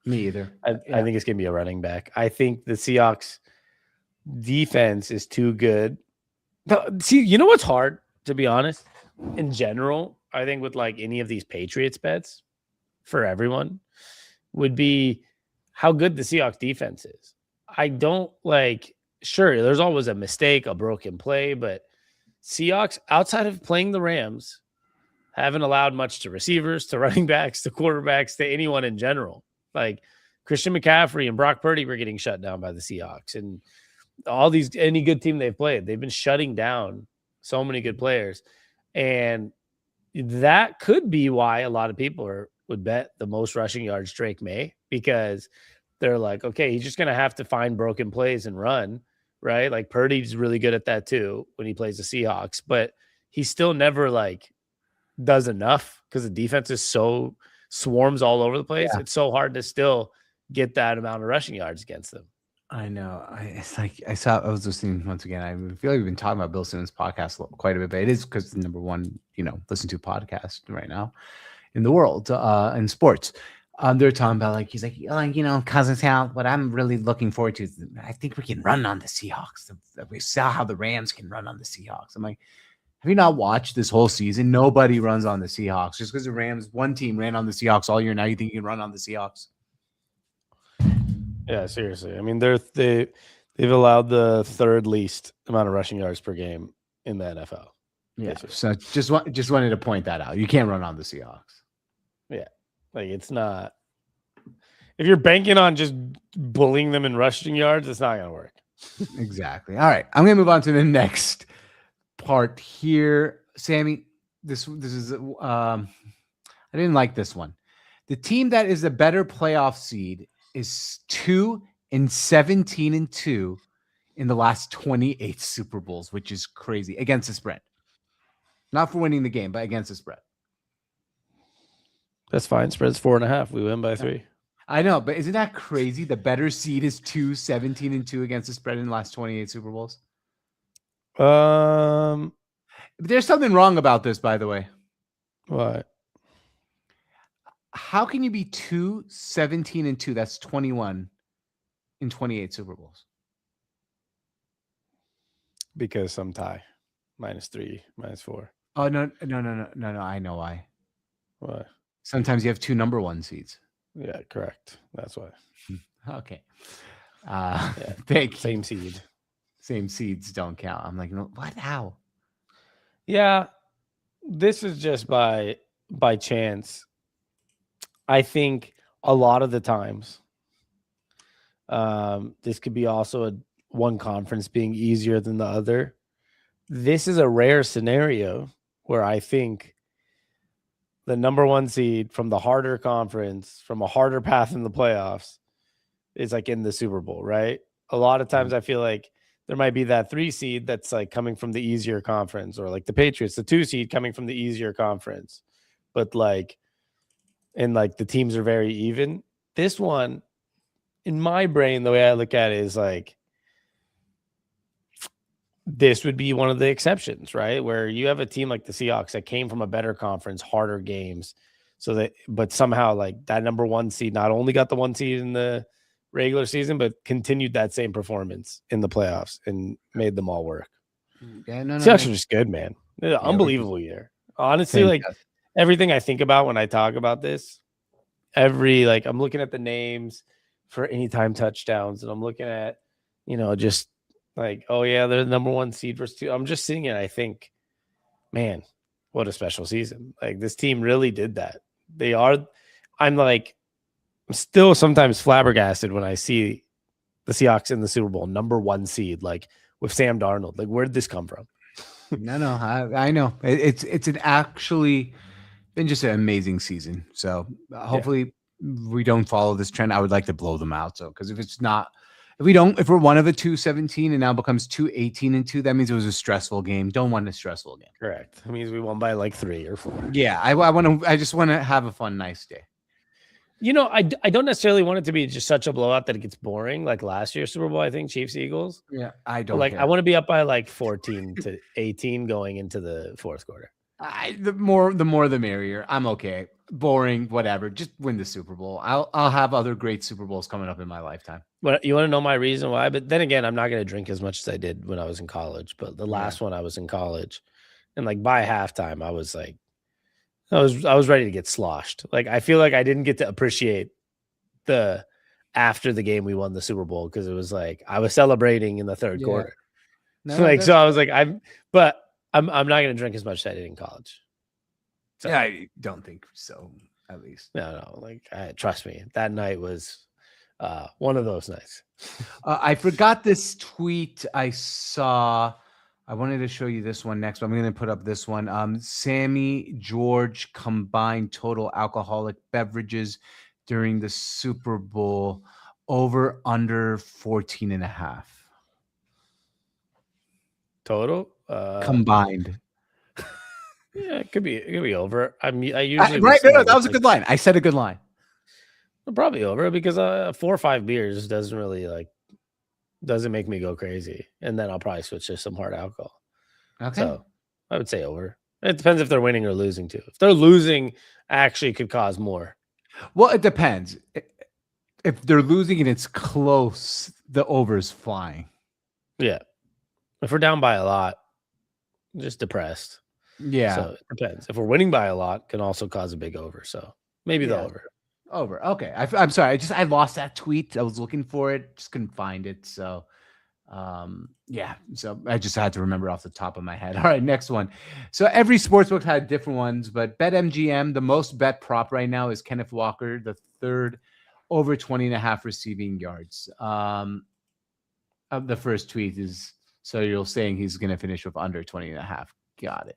me either. I Yeah, think it's gonna be a running back. I think the Seahawks defense is too good. See, you know what's hard, to be honest? In general, I think with like any of these Patriots bets for everyone would be how good the Seahawks defense is. I don't like, sure, there's always a mistake, a broken play, but Seahawks, outside of playing the Rams, haven't allowed much to receivers, to running backs, to quarterbacks, to anyone in general. Like Christian McCaffrey and Brock Purdy were getting shut down by the Seahawks. And all these, any good team they've played, they've been shutting down so many good players. And that could be why a lot of people would bet the most rushing yards Drake May, because they're like, okay, he's just going to have to find broken plays and run, right? Like Purdy's really good at that too when he plays the Seahawks, but he still never like does enough because the defense is so swarms all over the place. yeah. It's so hard to still get that amount of rushing yards against them. I know. It's like I was listening once again. I feel like we've been talking about Bill Simmons' podcast quite a bit, but it is because the number one, listen to podcast right now in the world in sports. They're talking about like he's like, Cousins out. What I'm really looking forward to is I think we can run on the Seahawks. We saw how the Rams can run on the Seahawks. I'm like, have you not watched this whole season? Nobody runs on the Seahawks just because the Rams, one team ran on the Seahawks all year. Now you think you can run on the Seahawks? Yeah, seriously. I mean, they've allowed the third least amount of rushing yards per game in the NFL. Yeah. So just wanted to point that out. You can't run on the Seahawks. Yeah. Like it's not, if you're banking on just bullying them in rushing yards, it's not going to work. Exactly. All right. I'm going to move on to the next part here. Sammy, this is, I didn't like this one. The team that is a better playoff seed is 2-17-2 in the last 28 Super Bowls, which is crazy against the spread. Not for winning the game, but against the spread. That's fine. Spread's 4.5. We win by 3. I know, but isn't that crazy? The better seed is 2-17-2 against the spread in the last 28 Super Bowls. There's something wrong about this, by the way. What? How can you be 2-17-2? That's 21 in 28 Super Bowls. Because some tie. -3, -4. Oh, no. I know why. What? Sometimes you have 2 number 1 seeds. Yeah, correct. That's why. Okay. Yeah. Thank you. Same seed. Same seeds don't count. I'm like, no, what? How? Yeah. This is just by chance. I think a lot of the times, this could be also one conference being easier than the other. This is a rare scenario where I think the number 1 seed from the harder conference, from a harder path in the playoffs, is like in the Super Bowl, right? A lot of times I feel like there might be that 3 seed that's like coming from the easier conference, or like the Patriots, the 2 seed coming from the easier conference. But like, and like the teams are very even. This one, in my brain, the way I look at it is like, this would be one of the exceptions, right? Where you have a team like the Seahawks that came from a better conference, harder games. So that, but somehow like that number 1 seed not only got the 1 seed in the regular season, but continued that same performance in the playoffs and made them all work. Yeah, Seahawks are just good, man. Unbelievable year. Honestly, like everything I think about when I talk about this, I'm looking at the names for anytime touchdowns, and I'm looking at, just like, oh yeah, they're the number 1 seed versus 2. I'm just sitting and I think, man, what a special season. Like this team really did that. I'm still sometimes flabbergasted when I see the Seahawks in the Super Bowl, number 1 seed, like with Sam Darnold. Like, where did this come from? No, I know. It's an actually been just an amazing season. So hopefully we don't follow this trend, I would like to blow them out. So, because if we're one of the 2-17 and now becomes 2-18-2, that means it was a stressful game. Don't want a stressful game. Correct. That means we won by like 3 or 4. Yeah, I just want to have a fun, nice day. I don't necessarily want it to be just such a blowout that it gets boring, like last year's Super Bowl, I think, Chiefs Eagles. Yeah, I don't Like, care. I want to be up by like 14-18 going into the fourth quarter. The more the merrier. I'm okay. Boring, whatever. Just win the Super Bowl. I'll have other great Super Bowls coming up in my lifetime. But you want to know my reason why? But then again, I'm not going to drink as much as I did when I was in college. But the last one I was in college, and like by halftime, I was like, I was ready to get sloshed. Like, I feel like I didn't get to appreciate after the game we won the Super Bowl, because it was like I was celebrating in the third quarter. No, So I was like, I'm not going to drink as much as I did in college. So, yeah, I don't think so, at least. No, like, trust me, that night was one of those nights. I forgot this tweet I saw. I wanted to show you this one next, but I'm going to put up this one. Sammy George combined total alcoholic beverages during the Super Bowl over under 14.5. Total combined. Yeah, it could be over. I usually right. No, that was a good line. I said a good line. Probably over, because 4 or 5 beers doesn't make me go crazy, and then I'll probably switch to some hard alcohol. Okay. So I would say over. It depends if they're winning or losing too. If they're losing, actually could cause more. Well, it depends. If they're losing and it's close, the over is flying. Yeah. If we're down by a lot, just depressed. Yeah. So it depends. If we're winning by a lot, can also cause a big over. So maybe the over. Over. Okay. I'm sorry. I lost that tweet. I was looking for it. Just couldn't find it. So, yeah. So I just had to remember off the top of my head. All right. Next one. So every sportsbook had different ones, but BetMGM, the most bet prop right now is Kenneth Walker, the third, over 20.5 receiving yards. The first tweet is, so you're saying he's going to finish with under 20.5. Got it.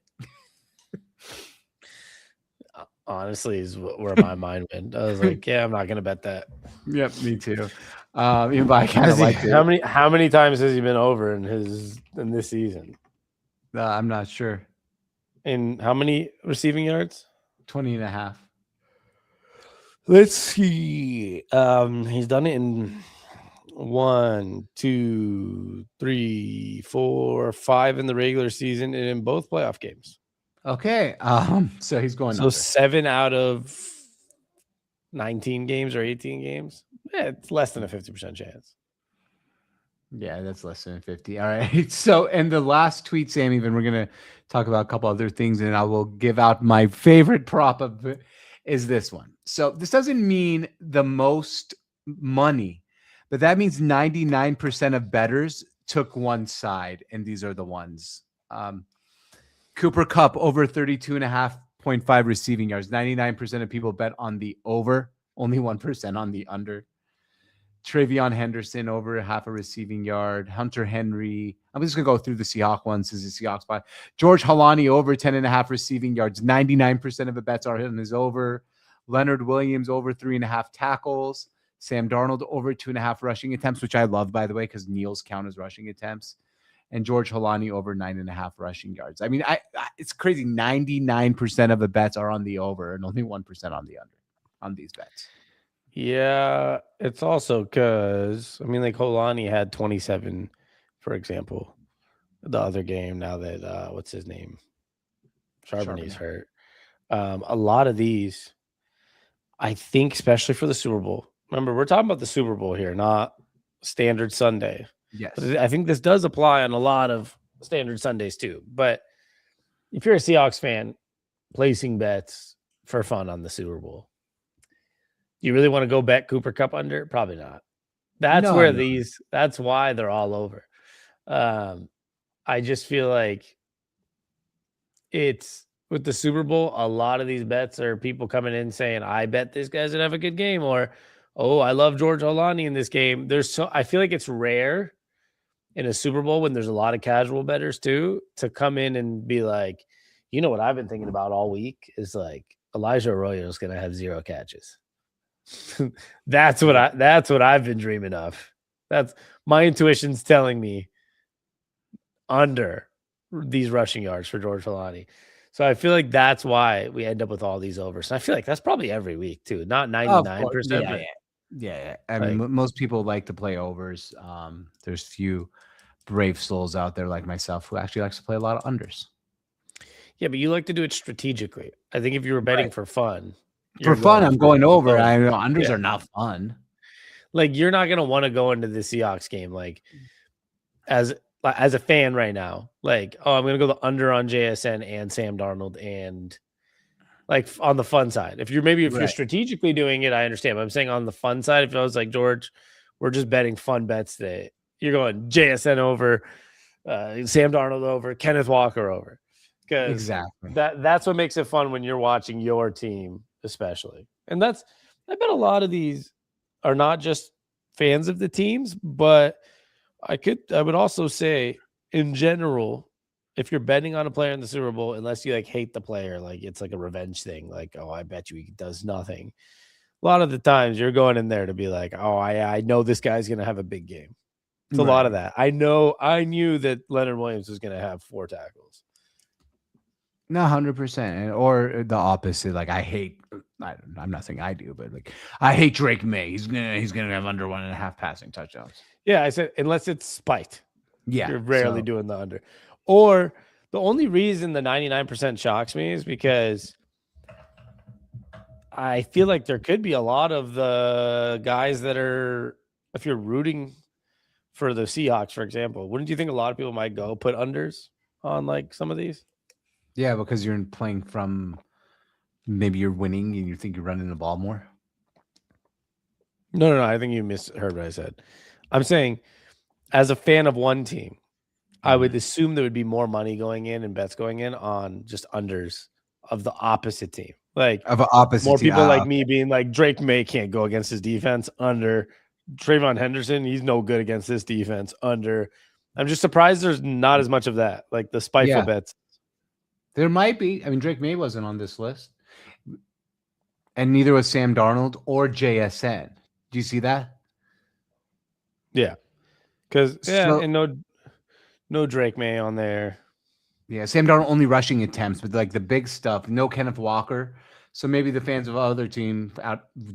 Honestly, is where my mind went. I was like, yeah, I'm not going to bet that. Yep, me too. Even though I kind of like it. How many times has he been over in this season? I'm not sure. In how many receiving yards? 20.5. Let's see. He's done it in 1, 2, 3, 4, 5 in the regular season and in both playoff games. Okay. So he's going. So 7 out of 19 games or 18 games. Yeah, it's less than a 50% chance. Yeah, that's less than 50. All right. So, and the last tweet, Sam, even we're gonna talk about a couple other things, and I will give out my favorite prop of it is this one. So this doesn't mean the most money, but that means 99% of bettors took one side, and these are the ones. Cooper Kupp over 32.5 receiving yards. 99% of people bet on the over, only 1% on the under. Travion Henderson over half a receiving yard. Hunter Henry. I'm just going to go through the Seahawks ones. This is the Seahawks spot. George Halani over 10.5 receiving yards. 99% of the bets are on his over. Leonard Williams over 3.5 tackles. Sam Darnold over 2.5 rushing attempts, which I love, by the way, because Neal's count as rushing attempts. And George Halani over 9.5 rushing yards. I mean, it's crazy. 99% of the bets are on the over and only 1% on the under on these bets. Yeah, it's also because, I mean, like Holani had 27, for example, the other game. Now that what's his name, Charbonne's hurt. A lot of these, I think, especially for the Super Bowl. Remember, we're talking about the Super Bowl here, not standard Sunday. Yes, but I think this does apply on a lot of standard Sundays too. But if you're a Seahawks fan, placing bets for fun on the Super Bowl. Do you really want to go bet Cooper Kupp under? Probably not. That's that's why they're all over. I just feel like it's with the Super Bowl, a lot of these bets are people coming in saying, I bet this guy's gonna have a good game, or oh, I love George Olani in this game. I feel like it's rare in a Super Bowl when there's a lot of casual bettors too, to come in and be like, you know what I've been thinking about all week is like Elijah Arroyo is gonna have 0 catches. That's what I've been dreaming of. That's my intuition's telling me under these rushing yards for George Filani. So I feel like that's why we end up with all these overs. And I feel like that's probably every week too, not Of course. 99%, Yeah, but yeah. I mean, like, most people like to play overs. There's few brave souls out there like myself who actually likes to play a lot of unders. yeah, but you like to do it strategically. I think if you were betting Right. for fun, For you're fun, I'm going over. over. I know unders Yeah. are not fun. Like you're not gonna want to go into the Seahawks game like as a fan right now. Like, oh, I'm gonna go the under on JSN and Sam Darnold and like on the fun side. If you're Right. strategically doing it, I understand. But I'm saying on the fun side, if I was like George, we're just betting fun bets today. You're going JSN over, Sam Darnold over, Kenneth Walker over, because Exactly. that's what makes it fun when you're watching your team, especially. And I bet a lot of these are not just fans of the teams, but I would also say in general, if you're betting on a player in the Super Bowl, unless you like hate the player, like it's like a revenge thing, like, oh, I bet you he does nothing. A lot of the times you're going in there to be like, oh, I know this guy's gonna have a big game. It's a lot of that. I knew that Leonard Williams was gonna have 4 tackles. No, 100%. Or the opposite. Like I'm not saying I do, but like I hate Drake May. He's gonna have under 1.5 passing touchdowns. Yeah, I said unless it's spiked. Yeah. You're rarely doing the under. Or the only reason the 99% shocks me is because I feel like there could be a lot of the guys that are, if you're rooting for the Seahawks, for example, wouldn't you think a lot of people might go put unders on like some of these? Yeah, because you're playing from maybe you're winning and you think you're running the ball more. No. I think you misheard what I said. I'm saying as a fan of one team, I would assume there would be more money going in and bets going in on just unders of the opposite team. Like Of an opposite more team. people like me being like Drake May can't go against his defense under Trayvon Henderson. He's no good against this defense under. I'm just surprised there's not as much of that. Like the spiteful bets. There might be. I mean, Drake May wasn't on this list. And neither was Sam Darnold or JSN. Do you see that? Yeah. Because and no Drake May on there. Yeah, Sam Darnold only rushing attempts, but like the big stuff, no Kenneth Walker. So maybe the fans of other team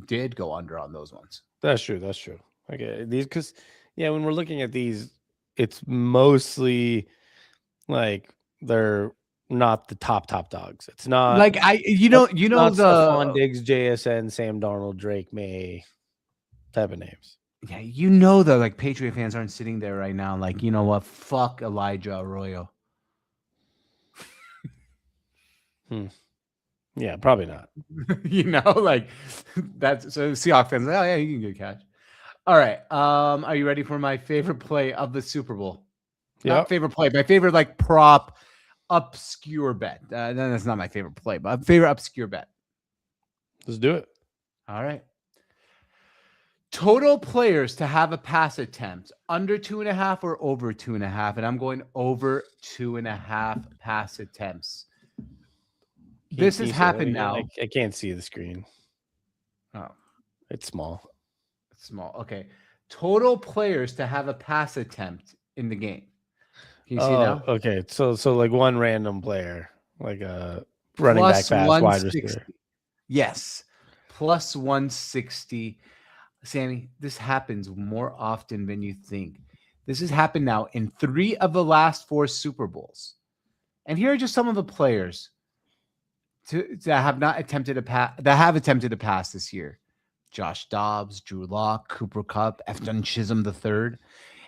did go under on those ones. That's true. Okay, these because when we're looking at these, it's mostly like they're not the top dogs. It's not like the Stephon Diggs, JSN, Sam Darnold, Drake May type of names. Yeah, the like Patriot fans aren't sitting there right now. Like, you know what? Fuck Elijah Arroyo. Yeah, probably not. Like that's so Seahawks fans. Oh yeah, you can get catch. All right. Are you ready for my favorite play of the Super Bowl? Yeah. Not favorite play, my favorite like prop obscure bet. That's not my favorite play, but favorite obscure bet. Let's do it. All right. Total players to have a pass attempt under 2.5 or over 2.5, and I'm going over 2.5 pass attempts. This has happened now. I can't see the screen. Oh, it's small. It's small. Okay. Total players to have a pass attempt in the game. Can you see now? Okay. So like one random player, like a running back, pass, wide receiver. Yes. Plus 160. Sammy, this happens more often than you think. This has happened now in 3 of the last 4 Super Bowls. And here are just some of the players that have attempted a pass this year. Josh Dobbs, Drew Lock, Cooper Kupp, Efton Chisholm III.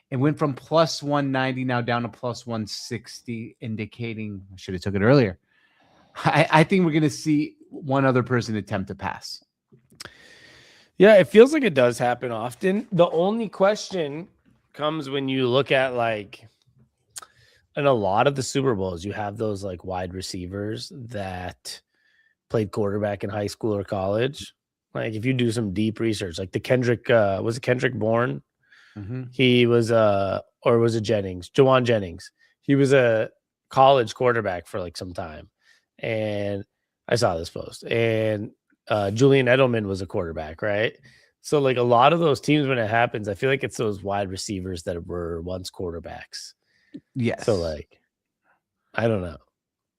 It went from plus 190 now down to plus 160, indicating I should have took it earlier. I think we're going to see one other person attempt to pass. Yeah, it feels like it does happen often. The only question comes when you look at like in a lot of the Super Bowls, you have those like wide receivers that played quarterback in high school or college. Like if you do some deep research, like the Kendrick, was it Kendrick Bourne? Mm-hmm. He was or was it Jennings? Jawan Jennings. He was a college quarterback for like some time. And I saw this post. And Julian Edelman was a quarterback, right? So like a lot of those teams, when it happens, I feel like it's those wide receivers that were once quarterbacks. Yes. So like, I don't know.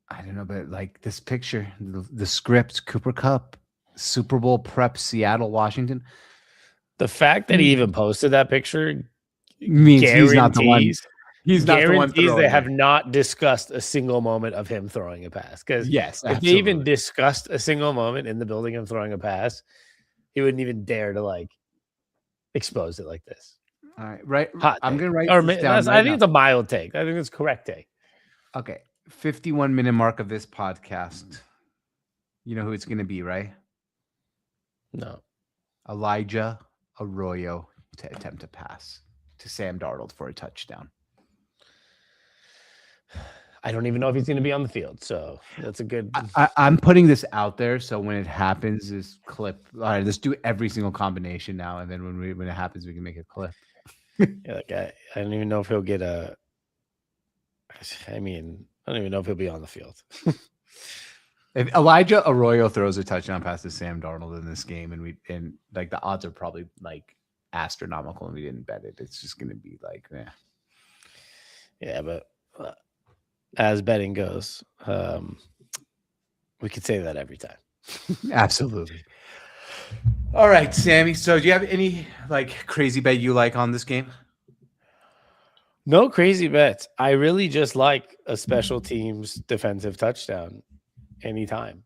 I don't know, but like this picture, the script, Cooper Kupp, Super Bowl prep, Seattle, Washington. The fact that he even posted that picture Means he's not the one. He's not the one guarantees throwing they it. have not discussed a single moment of him throwing a pass. Because Yes, if they even discussed a single moment in the building of throwing a pass, he wouldn't even dare to like expose it like this. All right, right. Hot I'm take. gonna write Or this down. I think it's a mild take. I think it's correct take. Okay, 51-minute mark of this podcast. You know who it's gonna be, right? No. Elijah Arroyo to attempt a pass to Sam Darnold for a touchdown. I don't even know if he's going to be on the field, so that's a good. I'm putting this out there, so when it happens, this clip. All right, let's do every single combination now, and then when it happens, we can make a clip. Yeah, like I don't even know if he'll get a. I mean, I don't even know if he'll be on the field. If Elijah Arroyo throws a touchdown pass to Sam Darnold in this game, and like the odds are probably like astronomical, and we didn't bet it, it's just going to be like, yeah, but. As betting goes, we could say that every time. Absolutely. All right, Sammy. So do you have any like crazy bet you like on this game? No crazy bets. I really just like a special teams defensive touchdown anytime.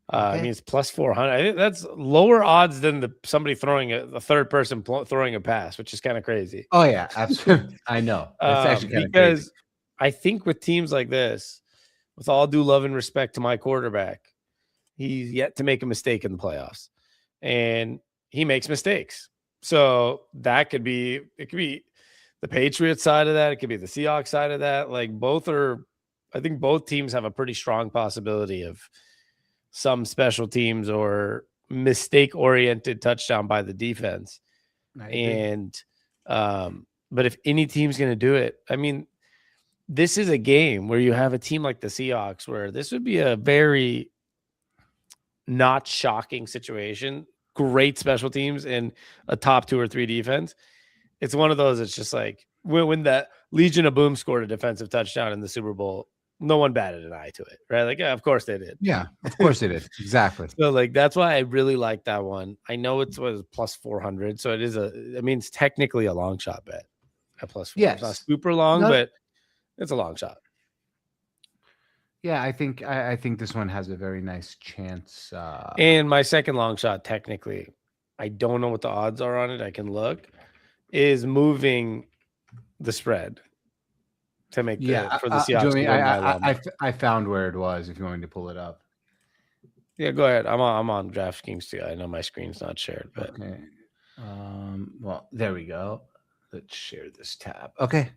I mean, it's plus 400. I think that's lower odds than somebody throwing a third person throwing a pass, which is kind of crazy. Oh yeah, absolutely. I know. It's actually kind of crazy. I think with teams like this, with all due love and respect to my quarterback, he's yet to make a mistake in the playoffs, and he makes mistakes. So it could be the Patriots side of that. It could be the Seahawks side of that. Like I think both teams have a pretty strong possibility of some special teams or mistake-oriented touchdown by the defense. And, but if any team's going to do it, I mean, this is a game where you have a team like the Seahawks where this would be a very not shocking situation. Great special teams and a top 2 or 3 defense. It's one of those. It's just like when that Legion of Boom scored a defensive touchdown in the Super Bowl, no one batted an eye to it, right? Like, yeah, of course they did. Yeah, of course they did. Exactly. So like, that's why I really like that one. I know it was plus 400. So it's technically a long shot bet at plus 4. Yes. It's not super long, but it's a long shot. Yeah, I think this one has a very nice chance. And my second long shot, technically, I don't know what the odds are on it. I can look. Is moving the spread to make for the Seahawks. I found where it was. If you want me to pull it up. Yeah, go ahead. I'm on DraftKings too. I know my screen's not shared, but okay. Well, there we go. Let's share this tab. Okay.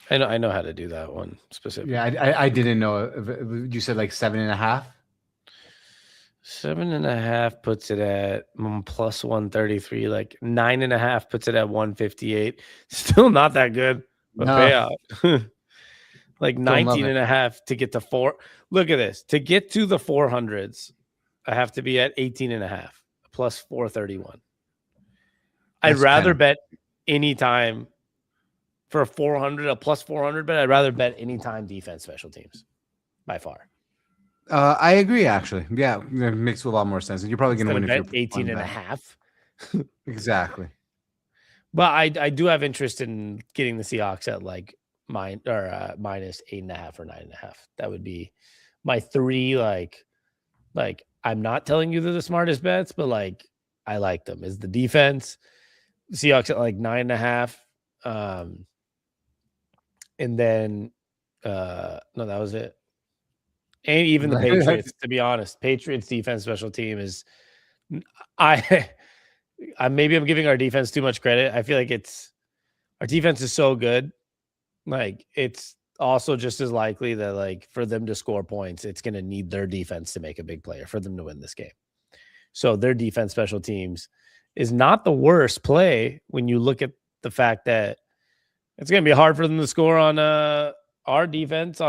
I know how to do that one specifically. Yeah, I didn't know. You said like 7.5. 7.5 puts it at plus 133. Like 9.5 puts it at 158. Still not that good, but payout. Like 19.5 to get to 4. Look at this. To get to the 400s, I have to be at 18.5 plus 431. I'd rather bet anytime. For a 400, a plus 400 bet, I'd rather bet anytime defense special teams by far. I agree, actually. Yeah, it makes a lot more sense. And you're probably going to win if you're 18.5. Exactly. But I do have interest in getting the Seahawks at like minus 8.5 or 9.5. That would be my 3. Like I'm not telling you they're the smartest bets, but like I like them. Is the defense Seahawks at like 9.5. And then no, that was it. And even the Patriots, to be honest, Patriots defense special team is maybe I'm giving our defense too much credit. I feel like our defense is so good. Like it's also just as likely that like for them to score points, it's going to need their defense to make a big play for them to win this game. So their defense special teams is not the worst play when you look at the fact that it's going to be hard for them to score on our defense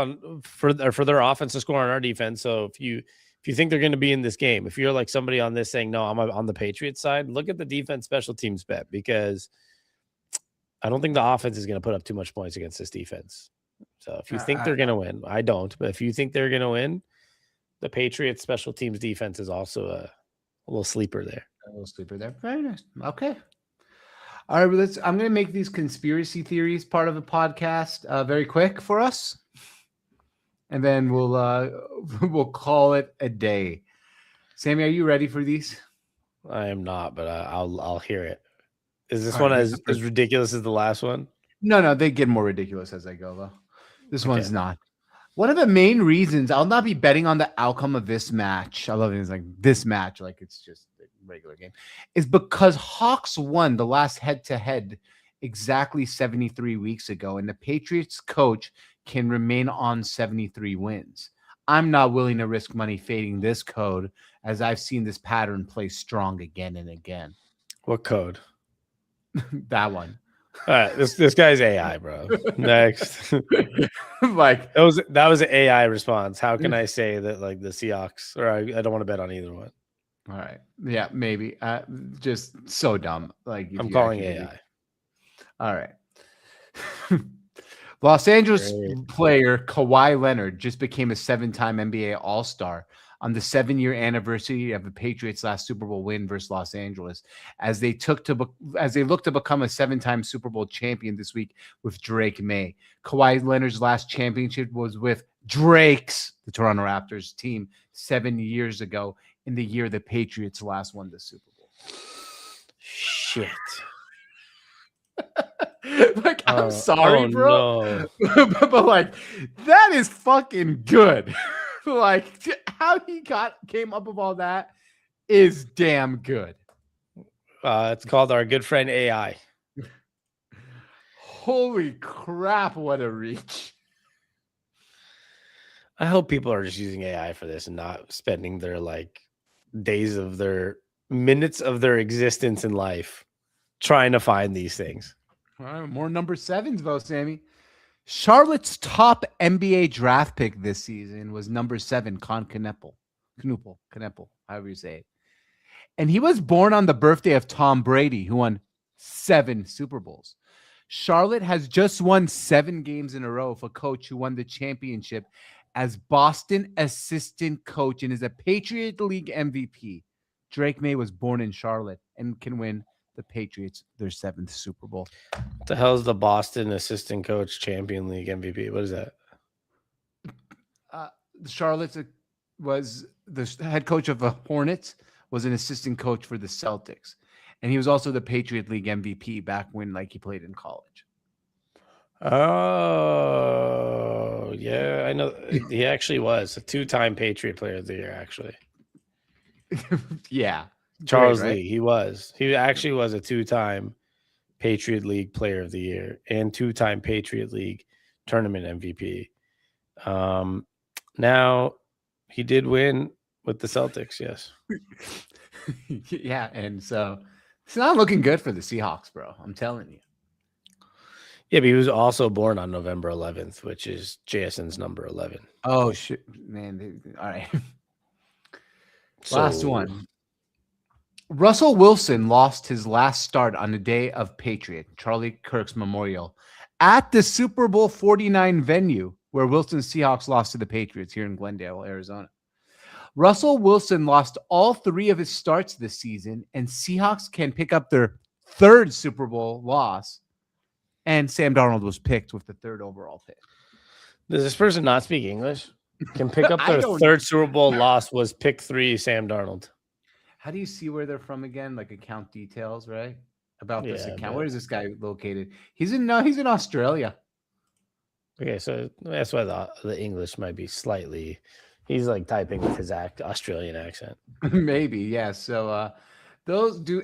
for their offense to score on our defense. So if you you think they're going to be in this game, if you're like somebody on this saying, no, I'm on the Patriots side, look at the defense special teams bet, because I don't think the offense is going to put up too much points against this defense. So if you think they're going to win, I don't, but if you think they're going to win, the Patriots special teams defense is also a little sleeper there. A little sleeper there. Very nice. Okay. All right, I'm going to make these conspiracy theories part of the podcast very quick for us, and then we'll call it a day. Sammy, are you ready for these? I am not, but I'll hear it. Is this one as ridiculous as the last one? No, they get more ridiculous as I go, though. This one's not. One of the main reasons I'll not be betting on the outcome of this match, I love it, it's like this match, like it's just a regular game, is because Hawks won the last head-to-head exactly 73 weeks ago, and the Patriots coach can remain on 73 wins. I'm not willing to risk money fading this code, as I've seen this pattern play strong again and again. What code? That one. All right, this guy's AI, bro. Next. Like that was an AI response. How can I say that like the Seahawks, or I don't want to bet on either one? All right. Yeah, maybe. Just so dumb. Like I'm calling AI. All right. Los Angeles player Kawhi Leonard just became a 7-time NBA All-Star on the 7-year anniversary of the Patriots' last Super Bowl win versus Los Angeles, as they look to become a 7-time Super Bowl champion this week with Drake May. Kawhi Leonard's last championship was with the Toronto Raptors team, 7 years ago, in the year the Patriots last won the Super Bowl. Shit. Like, I'm sorry, bro. No. but like, that is fucking good. Like, how he came up with all that is damn good. It's called our good friend AI. Holy crap, what a reach. I hope people are just using AI for this and not spending their like minutes of their existence in life trying to find these things. All right, more number 7s, though, Sammy. Charlotte's top NBA draft pick this season was number 7, Knuppel, however you say it. And he was born on the birthday of Tom Brady, who won 7 Super Bowls. Charlotte has just won 7 games in a row for a coach who won the championship as Boston assistant coach and is a Patriot League MVP. Drake May was born in Charlotte and can win the Patriots their 7th Super Bowl. What the hell is the Boston assistant coach Champion League MVP? What is that? Charlotte was the head coach of the Hornets, was an assistant coach for the Celtics. And he was also the Patriot League MVP back when like he played in college. Oh, yeah. I know he actually was a 2-time Patriot Player of the Year, actually. Yeah. Charles Lee, he actually was a 2-time Patriot League Player of the Year and 2-time Patriot League Tournament MVP. Now he did win with the Celtics, yes. Yeah, and so it's not looking good for the Seahawks, bro. I'm telling you. Yeah, but he was also born on November 11th, which is JSN's number 11. Oh shit, man! All right. Last one. Russell Wilson lost his last start on the day of Patriot, Charlie Kirk's memorial, at the Super Bowl 49 venue where Wilson's Seahawks lost to the Patriots here in Glendale, Arizona. Russell Wilson lost all 3 of his starts this season, and Seahawks can pick up their 3rd Super Bowl loss, and Sam Darnold was picked with the 3rd overall pick. Does this person not speak English? Can pick up their 3rd Super Bowl loss was pick 3 Sam Darnold. How do you see where they're from again? Like account details, right? About this account. Where is this guy located? He's in Australia. Okay, so that's why the English might be slightly. He's like typing with his Australian accent. Maybe, yeah. So are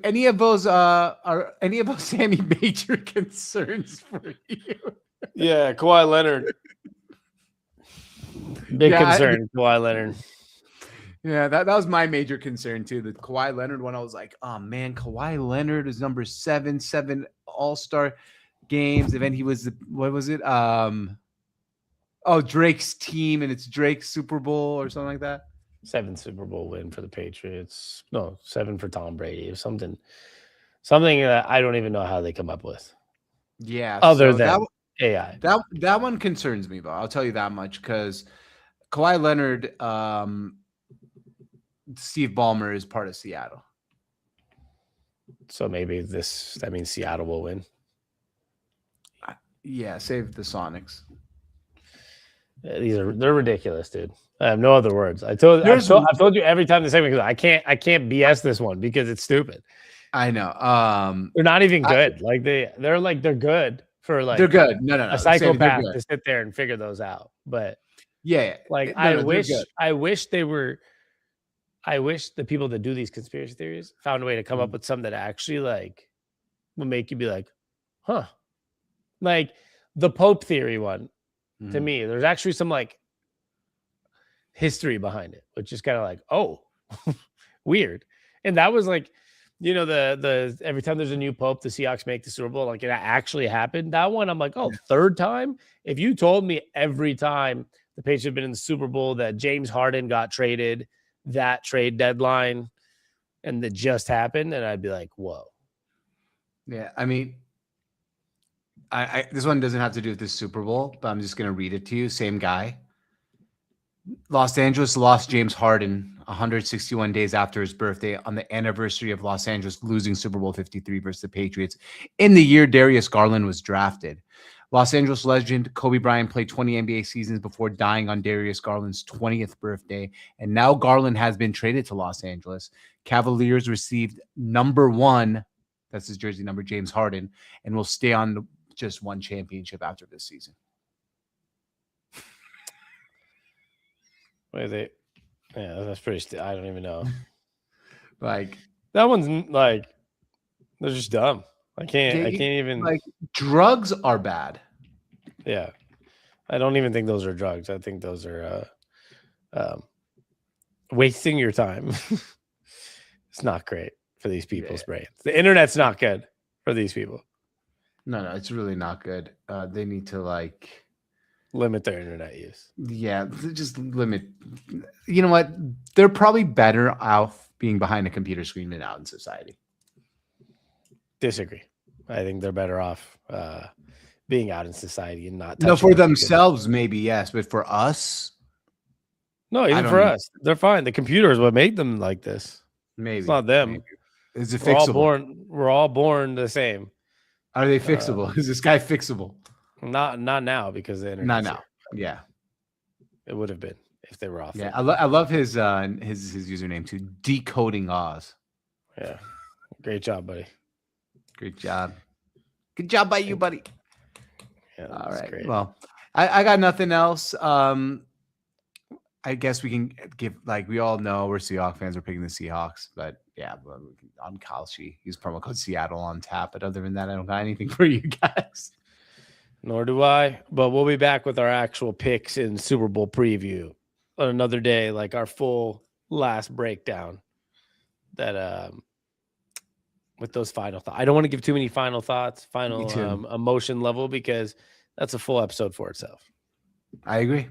any of those Sammy major concerns for you? Yeah, Kawhi Leonard. Big concern, Kawhi Leonard. Yeah, that was my major concern too. The Kawhi Leonard one, I was like, oh man, Kawhi Leonard is number 7 All-Star games. And then he was Drake's team, and it's Drake's Super Bowl or something like that. 7th Super Bowl win for the Patriots. No, 7 for Tom Brady or something that I don't even know how they come up with. Yeah. Other so than AI. that one concerns me, but I'll tell you that much because Kawhi Leonard, Steve Ballmer is part of Seattle. So maybe that means Seattle will win. Yeah, save the Sonics. They're ridiculous, dude. I have no other words. I've told you every time the segment goes, I can't BS this one because it's stupid. I know. They're not even good. They're good for they're good. No. a psychopath to sit there and figure those out. But yeah. I wish the people that do these conspiracy theories found a way to come up with something that actually will make you be like, huh. Like the Pope theory one, to me, there's actually some history behind it, which is kind of like, oh, weird. And that was the every time there's a new Pope, the Seahawks make the Super Bowl, it actually happened. That one, I'm like, oh, third time? If you told me every time the Patriots have been in the Super Bowl that James Harden got traded, that trade deadline, and that just happened, and I'd be like, whoa. Yeah, I mean, I this one doesn't have to do with the Super Bowl, but I'm just going to read it to you. Same guy. Los Angeles lost James Harden 161 days after his birthday on the anniversary of Los Angeles losing Super Bowl 53 versus the Patriots in the year Darius Garland was drafted. Los Angeles legend Kobe Bryant played 20 NBA seasons before dying on Darius Garland's 20th birthday, and now Garland has been traded to Los Angeles. Cavaliers received number 1, that's his jersey number, James Harden, and will stay on just one championship after this season. Yeah, that's pretty. I don't even know. That one's they're just dumb. I can't even. Drugs are bad. Yeah, I don't even think those are drugs. I think those are wasting your time. It's not great for these people's brains. The internet's not good for these people. No, it's really not good. They need to limit their internet use. Yeah, just limit. You know what? They're probably better off being behind a computer screen than out in society. Disagree. I think they're better off being out in society and not. No, for themselves, maybe yes, but for us, no. Even for us, they're fine. The computer is what made them like this. Maybe it's not them. Maybe. Is it fixable? We're all born the same. Are they fixable? Is this guy fixable? Not now because the internet. Not now. Yeah, it would have been if they were off. Yeah, I love his username too. Decoding Oz. Yeah, great job, buddy. Great job. Good job by you, buddy. Yeah, all right. Great. Well, I got nothing else. I guess we can give we all know we're Seahawks fans. We're picking the Seahawks, but yeah, on Kalshi, use promo code Seattle on tap. But other than that, I don't got anything for you guys. Nor do I. But we'll be back with our actual picks in Super Bowl preview on another day, our full last breakdown. That with those final thoughts, I don't want to give too many final thoughts, emotion level, because that's a full episode for itself. I agree.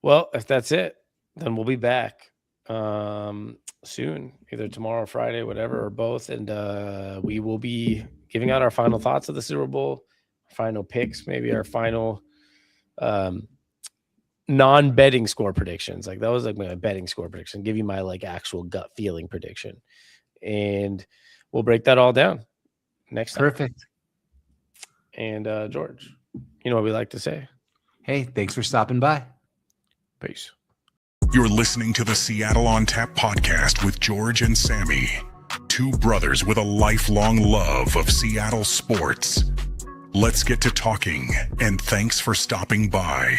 Well, if that's it, then we'll be back soon, either tomorrow or Friday, whatever, or both. And we will be giving out our final thoughts of the Super Bowl, final picks, maybe our final non-betting score predictions. That was my betting score prediction. Give you my actual gut feeling prediction. And we'll break that all down next time. Perfect. And George, you know what we like to say? Hey, thanks for stopping by. Peace. You're listening to the Seattle on Tap podcast with George and Sammy, two brothers with a lifelong love of Seattle sports. Let's get to talking, and thanks for stopping by.